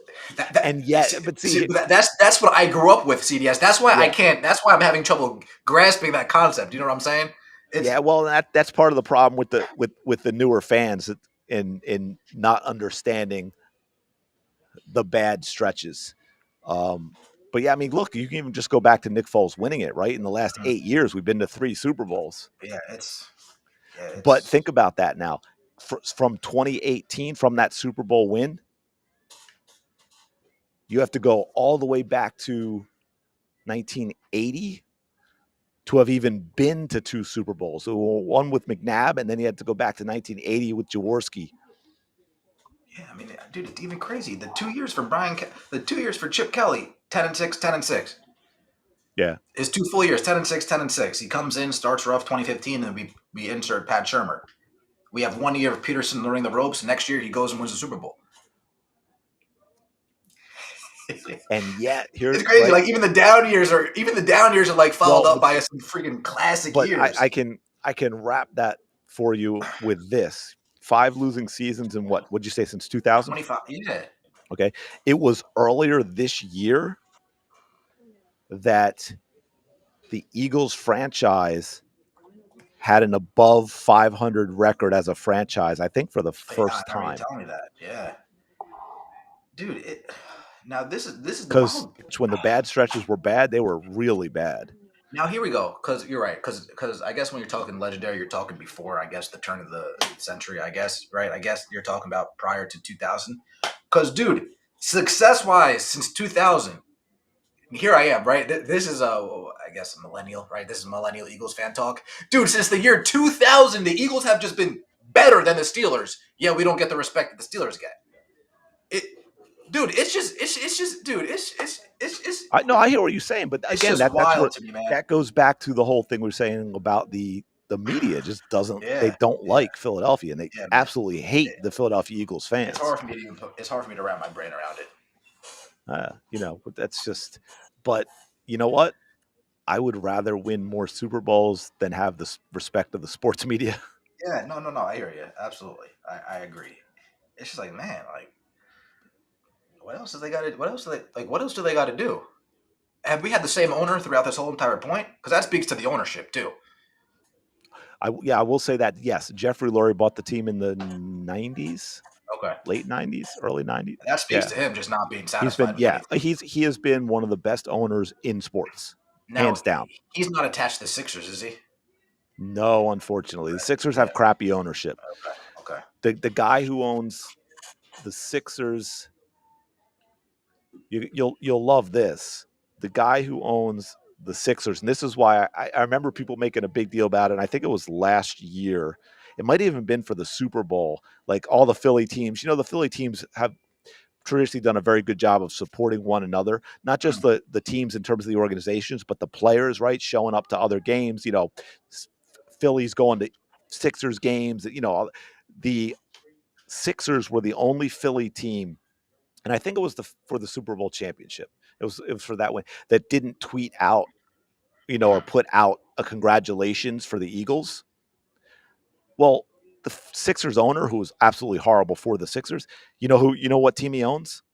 And yet, but see, that's what I grew up with, CDS. That's why I yeah, can't. That's why I'm having trouble grasping that concept. You know what I'm saying? It's yeah, well, that's part of the problem with the newer fans in not understanding the bad stretches. Um, but yeah, I mean, look, you can even just go back to Nick Foles winning it, right? In the last mm, 8 years, we've been to 3 Super Bowls. yeah, But it's think about that now. From 2018, from that Super Bowl win, you have to go all the way back to 1980 to have even been to 2 Super Bowls. So one with McNabb, and then he had to go back to 1980 with Jaworski. Yeah, I mean, dude, it's even crazy. The 2 years for Chip Kelly, 10-6, 10-6. Yeah. His 2 full years, 10-6, 10-6. He comes in, starts rough 2015, and we insert Pat Shermer. We have 1 year of Peterson learning the ropes. Next year, he goes and wins the Super Bowl. And yet, It's crazy. right. Like even the down years are like followed up by some freaking classic But years. I can wrap that for you with this: 5 losing seasons in what? Would you say since 2000? 25. Yeah. Okay, it was earlier this year that the Eagles franchise had an above 500 record as a franchise. I think for the I first remember you time. telling me that. Yeah. Dude, now this is the Because wild. when the bad stretches were bad, they were really bad. Now here we go, because you're right, because I guess when you're talking legendary, you're talking before, I guess, the turn of the century, I guess, right? I guess you're talking about prior to 2000. Because, dude, success-wise, since 2000, here I am, right? This is I guess a millennial, right? This is millennial Eagles fan talk, dude. Since the year 2000, the Eagles have just been better than the Steelers. Yeah, we don't get the respect that the Steelers get. It, dude, dude, I hear what you're saying, but it's again, just that's where wild to me, man. that goes back to the whole thing we're saying about the media just doesn't they Yeah, don't yeah, like Philadelphia, and they yeah, man. absolutely hate the Philadelphia Eagles It's fans. hard for me to even it's hard for me to wrap my brain around it. But that's just. But you know what? I would rather win more Super Bowls than have the respect of the sports media. Yeah, no, I hear you. Absolutely. I agree. It's just like, man, like what else do they got to what else do they got to do? Have we had the same owner throughout this whole entire point? Because that speaks to the ownership too. I will say that yes, Jeffrey Lurie bought the team in the '90s, Okay. late '90s, early '90s. That speaks Yeah, to him just not being he's been satisfied with anything. he has been one of the best owners in sports, Now, hands down. he's not attached to the Sixers, is he? No, unfortunately, the Sixers Yeah. have crappy ownership. Okay. Okay. The guy who owns the Sixers, you'll love this. The guy who owns the Sixers, and this is why I remember people making a big deal about it. And I think it was last year. It might have even been for the Super Bowl. Like all the Philly teams, the Philly teams have traditionally done a very good job of supporting one another, not just Mm. the teams in terms of the organizations, but the players, right? Showing up to other games, Phillies going to Sixers games, the Sixers were the only Philly team, and I think it was for the Super Bowl championship. It was for that one that didn't tweet out, or put out a congratulations for the Eagles. Well, the Sixers owner, who was absolutely horrible for the Sixers, what team he owns?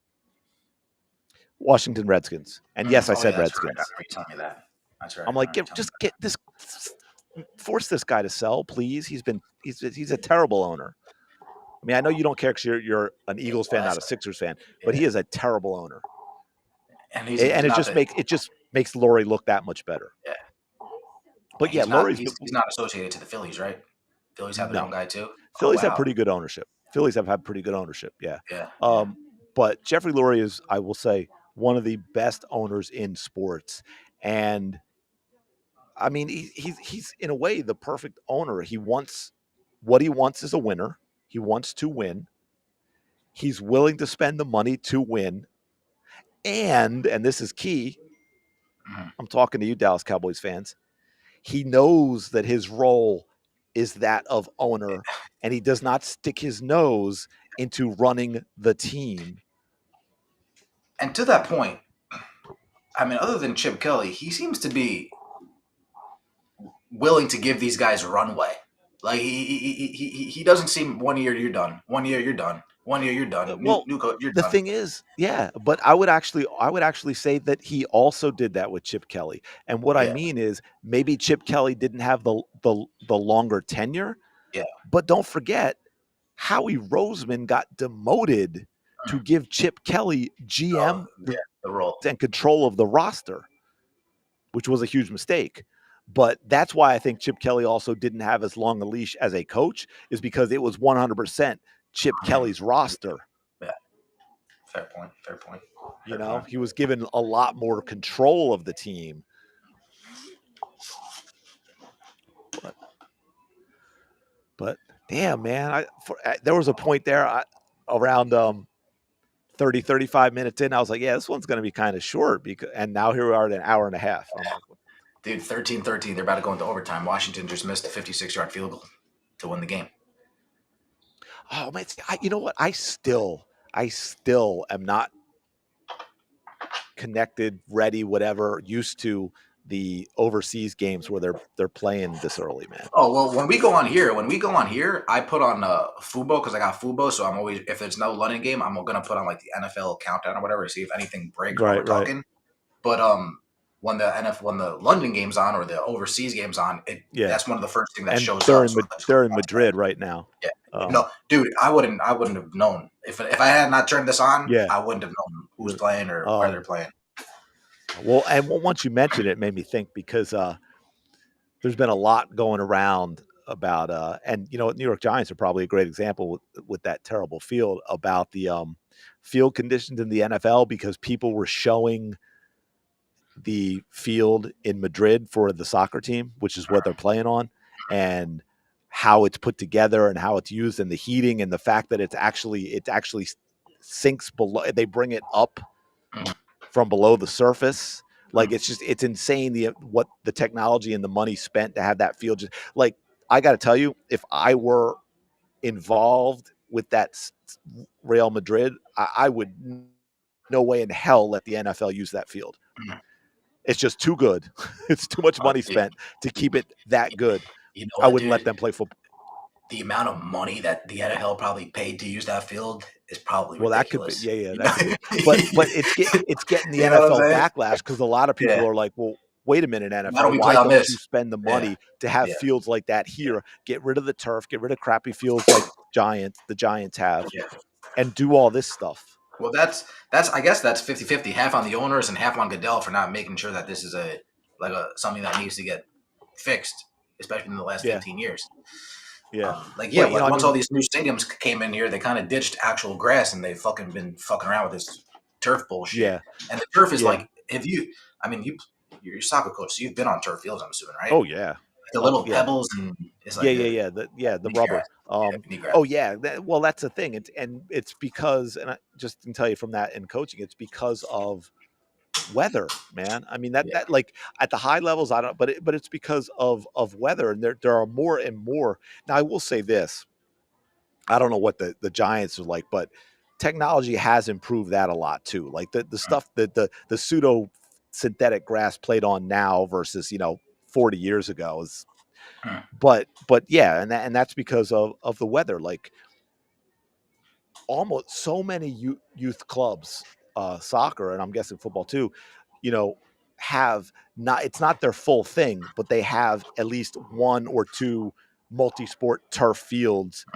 Washington Redskins. And yes, I Oh yeah, said that's right. I Redskins. remember you telling me that. That's right. I'm I like, remember you telling me just get this, force this guy to sell, please. He's a terrible owner. I mean, I know you don't care because you're an that. Eagles Well, fan, not a Sixers fan, but yeah. he is a terrible owner, And he's and not the it just makes Laurie look that much better. yeah. But And yeah, Laurie's he's not associated to the Phillies, right? Phillies have their no. own guy too. Oh Phillies have wow. pretty good ownership. Phillies have had pretty good ownership. Yeah. Yeah. Yeah. Um, but Jeffrey Lurie is, I will say, one of the best owners in sports. And I mean, he's in a way the perfect owner. What he wants is a winner. He wants to win. He's willing to spend the money to win. And this is key. Mhm. I'm talking to you, Dallas Cowboys fans. He knows that his role is that of owner, and he does not stick his nose into running the team. And to that point, I mean, other than Chip Kelly, he seems to be willing to give these guys runway. Like he doesn't seem 1 year you're done, 1 year you're done, 1 year you're done, Well, new coach you're the done. thing is, yeah, but I would actually say that he also did that with Chip Kelly. And what I Yeah, mean is maybe Chip Kelly didn't have the longer tenure, yeah. but don't forget Howie Roseman got demoted to Mm. give Chip Kelly Oh GM yeah, the role. and control of the roster, which was a huge mistake. But that's why I think Chip Kelly also didn't have as long a leash as a coach, is because it was 100% Chip Mhm. Kelly's roster. Yeah, fair point. Fair point. You Fair know, point. he was given a lot more control of the team. But damn, man, there was a point there around 30, 35 minutes in. I was like, yeah, this one's going to be kind of short. And now here we are at an hour and a half. I'm like, what? Dude, 13-13. They're about to go into overtime. Washington just missed a 56-yard field goal to win the game. Oh man, you know what? I still am not connected, ready, whatever, used to the overseas games where they're playing this early, man. Oh well, when we go on here, I put on Fubo because I got Fubo, so I'm always, if there's no London game, I'm gonna put on like the NFL countdown or whatever to see if anything breaks while we're talking. But when the London game's on or the overseas game's on, that's one of the first things that shows up. They're in Madrid right now. Yeah. No, dude, I wouldn't have known if I had not turned this on. Yeah. I wouldn't have known who's playing or where they're playing. Well, and once you mentioned it, made me think because there's been a lot going around about and you know, New York Giants are probably a great example with that terrible field about the field conditions in the NFL because people were showing the field in Madrid for the soccer team, which is what they're playing on, and how it's put together and how it's used and the heating and the fact that it actually sinks below. They bring it up from below the surface. Like it's insane what the technology and the money spent to have that field. Just like I got to tell you, if I were involved with that Real Madrid, I would no way in hell let the NFL use that field. It's just too good. It's too much money spent to keep it that good. You know, I wouldn't let them play football. The amount of money that the NFL probably paid to use that field is probably ridiculous. That could be, that could be. But it's getting the NFL backlash because a lot of people are like, well, wait a minute, NFL, why don't you spend the money to have fields like that here? Get rid of the turf, get rid of crappy fields like the Giants have, and do all this stuff. Well, that's I guess that's 50-50, half on the owners and half on Goodell for not making sure that this is something that needs to get fixed, especially in the last 15 years. Yeah. Once all these new stadiums came in here, they kind of ditched actual grass and they've been fucking around with this turf bullshit. Yeah. And the turf is like, you're a soccer coach, so you've been on turf fields, I'm assuming, right? Oh yeah. The little pebbles and it's like the rubber. Well, that's the thing. It's because, and I just can tell you from that in coaching, it's because of weather, man. I mean that like at the high levels, I don't, but it's because of weather, and there are more and more. Now I will say this: I don't know what the Giants are like, but technology has improved that a lot too. Like the stuff that the pseudo synthetic grass played on now versus 40 years ago is, but yeah, and that's because of the weather. Like almost so many youth clubs, soccer, and I'm guessing football too, have not, it's not their full thing, but they have at least one or two multi-sport turf fields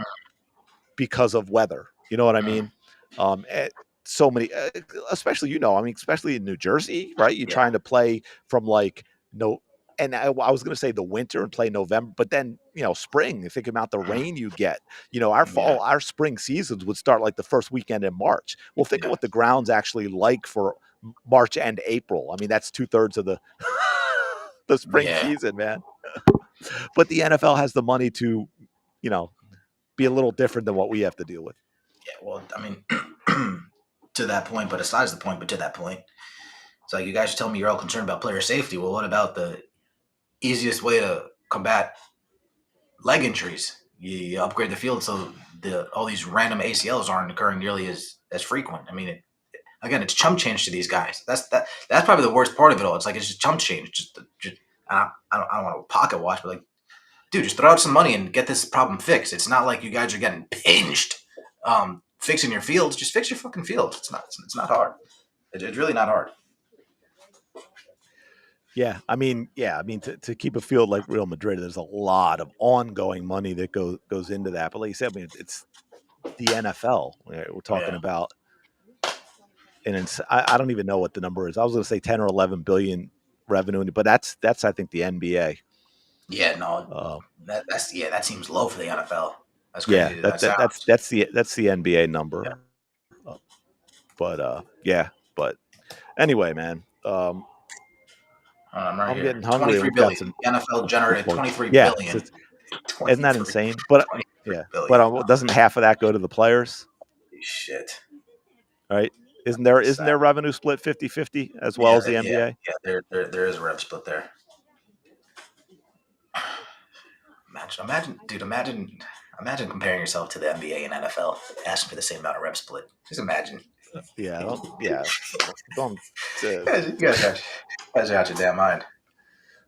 because of weather. You know what I mean? So many, especially, especially in New Jersey, right? You're trying to play from and I was going to say the winter and play November, but then, spring, think about the rain you get. Our spring seasons would start like the first weekend in March. Well, think of what the ground's actually like for March and April. I mean, that's 2/3 of the the spring season, man. But the NFL has the money to, be a little different than what we have to deal with. Yeah, well, I mean, to that point, but besides the point, but to that point, it's like you guys are telling me you're all concerned about player safety. Well, what about the easiest way to combat leg injuries? You upgrade the field so all these random ACLs aren't occurring nearly as frequent. I mean, again, it's chump change to these guys. That's probably the worst part of it all. It's like it's just chump change. Just I don't want to pocket watch, but like, dude, just throw out some money and get this problem fixed. It's not like you guys are getting pinched fixing your fields. Just fix your fucking fields. It's not hard. It's really not hard. Yeah, I mean, to keep a field like Real Madrid, there's a lot of ongoing money that goes into that. But like you said, I mean, it's the NFL. We're talking about, and I don't even know what the number is. I was going to say 10 or 11 billion revenue, but that's I think the NBA. Yeah, no, that seems low for the NFL. That's crazy. Yeah, that's the NBA number. Yeah. But anyway, man. I'm getting hungry. 23 billion. The NFL generated 23 billion Isn't that 23, insane? But 23 yeah, but billion. doesn't half of that go to the players? Holy shit. Right? Isn't That's there sad. revenue split 50-50 as well Yeah, as the yeah, NBA? yeah. There is a rev split there. Dude. Imagine comparing yourself to the NBA and NFL, asking for the same amount of rev split. Just imagine. Yeah. Don't You guys are out your damn mind.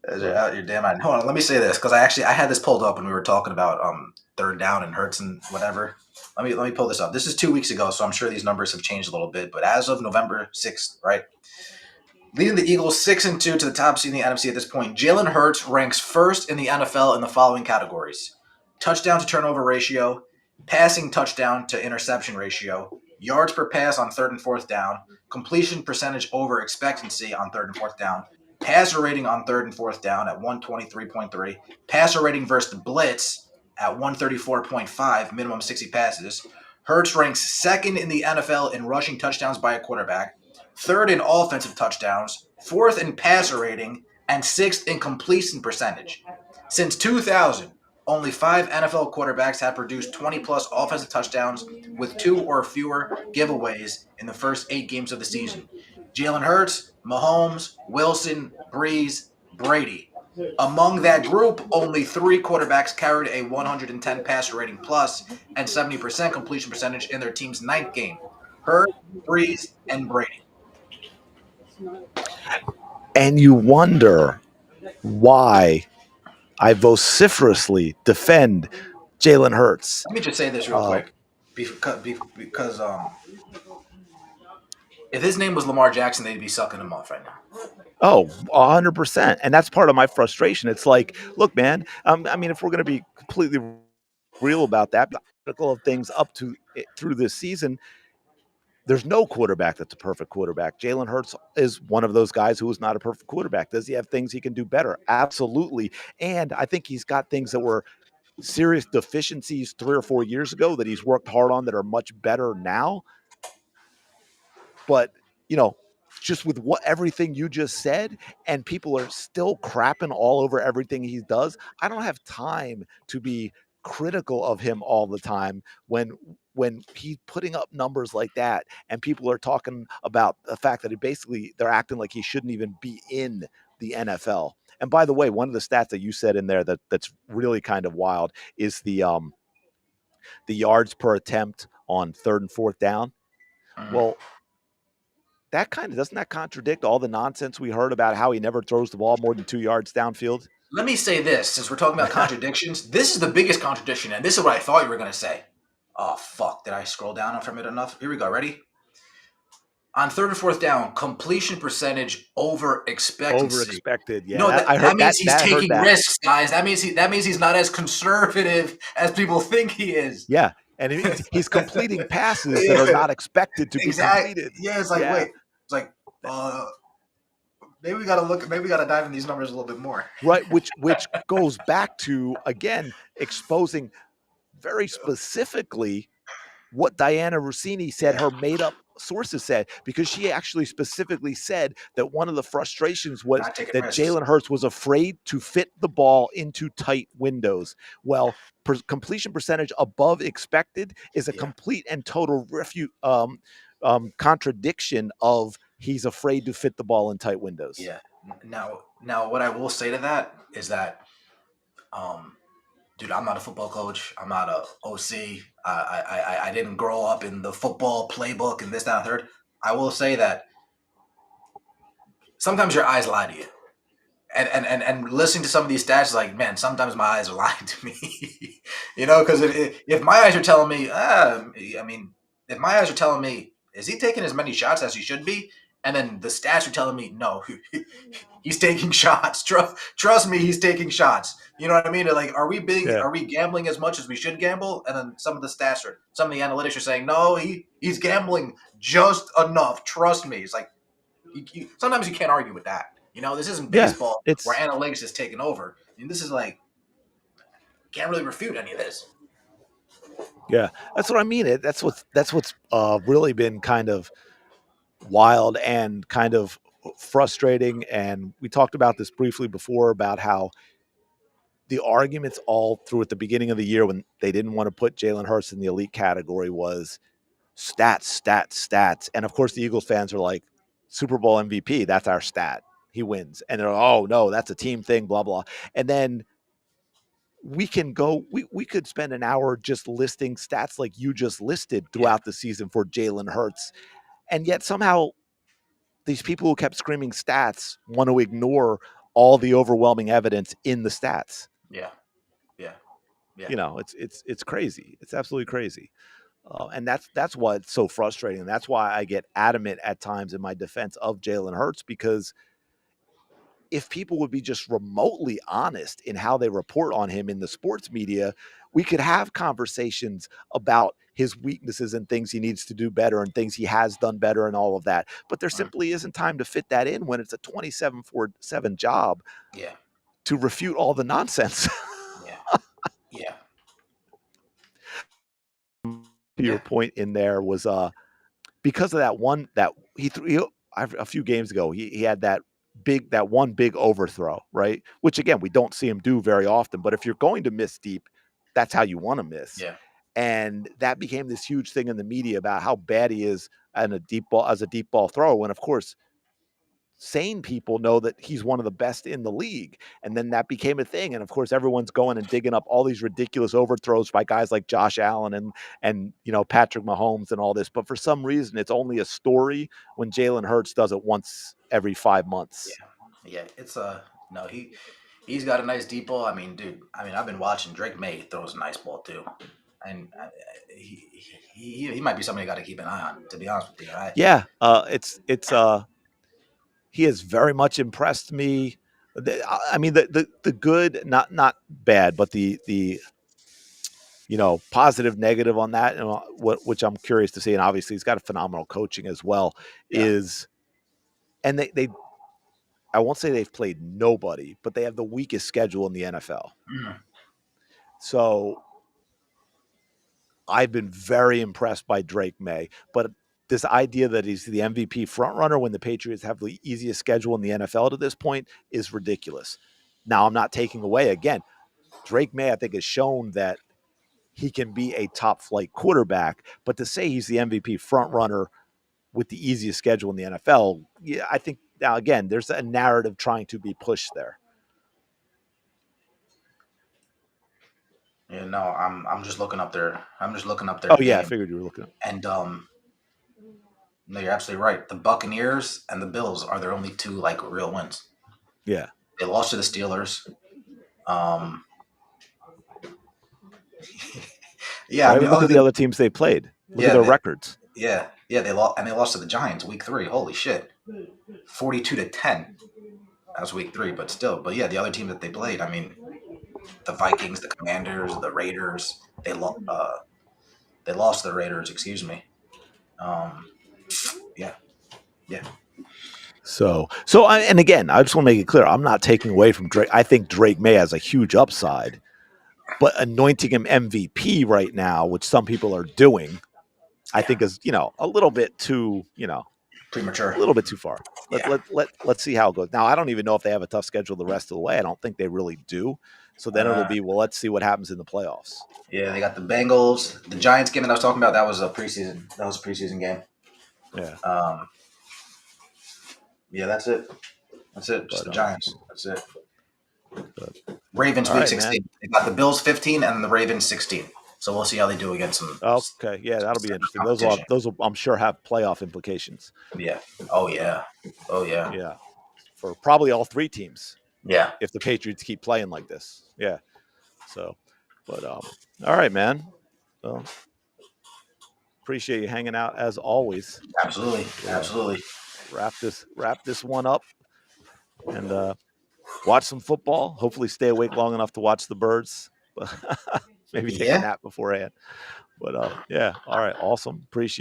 You guys are right. out your damn mind. Hold on, let me say this because I had this pulled up when we were talking about third down and Hurts and whatever. Let me pull this up. This is 2 weeks ago, so I'm sure these numbers have changed a little bit. But as of November 6th, right, leading the Eagles 6-2 to the top seed in the NFC at this point, Jalen Hurts ranks first in the NFL in the following categories: touchdown to turnover ratio, passing touchdown to interception ratio, yards per pass on third and fourth down, completion percentage over expectancy on third and fourth down, passer rating on third and fourth down at 123.3, passer rating versus the blitz at 134.5, minimum 60 passes. Hurts ranks second in the NFL in rushing touchdowns by a quarterback, third in offensive touchdowns, fourth in passer rating, and sixth in completion percentage. Since 2000, only 5 NFL quarterbacks have produced 20 plus offensive touchdowns with 2 or fewer giveaways in the first 8 games of the season. Jalen Hurts, Mahomes, Wilson, Breeze, Brady. Among that group, only 3 quarterbacks carried a 110 passer rating plus and 70% completion percentage in their team's ninth game: Hurts, Breeze, and Brady. And you wonder why I vociferously defend Jalen Hurts. Let me just say this real Uh, quick, because if his name was Lamar Jackson, they'd be sucking him off right now. Oh, 100%. And that's part of my frustration. It's like, look, man, I mean, if we're going to be completely real about that, critical of things up to through this season, there's no quarterback that's a perfect quarterback. Jalen Hurts is one of those guys who is not a perfect quarterback. Does he have things he can do better? Absolutely. And I think he's got things that were serious deficiencies 3 or 4 years ago that he's worked hard on that are much better now. But, you know, just with what everything you just said, and people are still crapping all over everything he does, I don't have time to be critical of him all the time when he's putting up numbers like that and people are talking about the fact that they're acting like he shouldn't even be in the NFL. And by the way, one of the stats that you said in there that's really kind of wild is the yards per attempt on third and fourth down. Mm. Well, that kind of doesn't that contradict all the nonsense we heard about how he never throws the ball more than 2 yards downfield? Let me say this, since we're talking about contradictions, this is the biggest contradiction, and this is what I thought you were going to say. Oh, fuck. Did I scroll down from it enough? Here we go. Ready? On third and fourth down, completion percentage over Over expectancy. expected. You Yeah, know that, I that heard means that. he's That heard taking that. risks, guys. That means he's not as conservative as people think he is. Yeah, and he's completing passes that are Yeah, not expected to be exactly. completed. Yeah, it's like Yeah, wait, it's like maybe we gotta look. Maybe we gotta dive in these numbers a little bit more. right. Which goes back to again exposing very specifically what Diana Rossini said Yeah, her made up sources said, because she actually specifically said that one of the frustrations was not taking that risks. Jalen Hurts was afraid to fit the ball into tight windows. Well, completion percentage above expected is a Yeah, complete and total contradiction of he's afraid to fit the ball in tight windows. yeah. Now, what I will say to that is that, um, dude, I'm not a football coach. I'm not a OC. I didn't grow up in the football playbook and this, that, and third. I will say that sometimes your eyes lie to you. And listening to some of these stats, like, man, sometimes my eyes are lying to me. Because if my eyes are telling me, I mean, if my eyes are telling me, is he taking as many shots as he should be? And then the stats are telling me, no, he's taking shots. Trust me, he's taking shots. You know what I mean? Like, are we big? Yeah. Are we gambling as much as we should gamble? And then some of the stats or some of the analytics are saying, no, he's gambling just enough. Trust me. It's like sometimes you can't argue with that. This isn't Yeah. baseball where It's analytics is taking over. I mean, this is like can't really refute any of this. yeah. That's what I mean. That's what's really been kind of wild and kind of frustrating. And we talked about this briefly before about how the arguments all through at the beginning of the year when they didn't want to put Jalen Hurts in the elite category was stats, stats, stats. And of course, the Eagles fans are like, Super Bowl MVP, that's our stat. He wins. And they're like, oh, no, that's a team thing, blah, blah. And then we could spend an hour just listing stats like you just listed throughout the season for Jalen Hurts. And yet somehow these people who kept screaming stats want to ignore all the overwhelming evidence in the stats. Yeah. Yeah. Yeah. You know, it's crazy. It's absolutely crazy. And that's what's so frustrating. That's why I get adamant at times in my defense of Jalen Hurts, because if people would be just remotely honest in how they report on him in the sports media, we could have conversations about his weaknesses and things he needs to do better and things he has done better and all of that. But there simply isn't time to fit that in when it's a 27/7 job Yeah. to refute all the nonsense. Yeah. Yeah. To your point in there was because of that one that he threw a few games ago, he had that one big overthrow, right? Which again, we don't see him do very often, but if you're going to miss deep, that's how you want to miss. Yeah. And that became this huge thing in the media about how bad he is at a deep ball as a deep ball throw. And of course, sane people know that he's one of the best in the league. And then that became a thing. And of course, everyone's going and digging up all these ridiculous overthrows by guys like Josh Allen and Patrick Mahomes and all this. But for some reason, it's only a story when Jalen Hurts does it once every 5 months. Yeah. Yeah. It's no, he's got a nice deep ball. I mean, dude. I mean, I've been watching Drake May throws a nice ball too, and he might be somebody you got to keep an eye on. To be honest with you, yeah, he has very much impressed me. I mean, the good, not bad, but the positive, negative on that, and which I'm curious to see. And obviously, he's got a phenomenal coaching as well. Yeah. And they I won't say they've played nobody, but they have the weakest schedule in the NFL. Mm. So I've been very impressed by Drake May, but this idea that he's the MVP frontrunner when the Patriots have the easiest schedule in the NFL to this point is ridiculous. Now, I'm not taking away, again, Drake May, I think, has shown that he can be a top flight quarterback, but to say he's the MVP frontrunner with the easiest schedule in the NFL, yeah, I think now, again, there's a narrative trying to be pushed there. Yeah, no, I'm just looking up their Oh game. yeah, I figured you were looking up. And no, you're absolutely right. The Buccaneers and the Bills are their only two like real wins. Yeah, they lost to the Steelers. Yeah, right? I mean, Look at the other teams they played. Look at their records. Yeah, they lost to the Giants week 3. Holy shit, 42-10. That was week 3, but still, yeah, the other team that they played. I mean, the Vikings, the Commanders, the Raiders. They lost to the Raiders. Excuse me. Yeah. So, and again, I just want to make it clear, I'm not taking away from Drake. I think Drake May has a huge upside, but anointing him MVP right now, which some people are doing, I think is, a little bit too, premature, a little bit too far. Let's see how it goes. Now, I don't even know if they have a tough schedule the rest of the way. I don't think they really do. So then it'll be, well, let's see what happens in the playoffs. Yeah, they got the Bengals, the Giants game that I was talking about. That was a preseason. game. Yeah. Yeah, that's it. Just the Giants. That's it. But, Ravens week 16. Man. They got the Bills 15 and the Ravens 16. So we'll see how they do against them. Okay, yeah, that'll be interesting. Those will, I'm sure, have playoff implications. Yeah. Oh yeah. Yeah. For probably all 3 teams. Yeah. If the Patriots keep playing like this. Yeah. So, but all right, man. Well, appreciate you hanging out as always. Absolutely. Absolutely. Wrap this one up and watch some football. Hopefully stay awake long enough to watch the birds. Maybe take a nap beforehand. But yeah, all right, awesome. Appreciate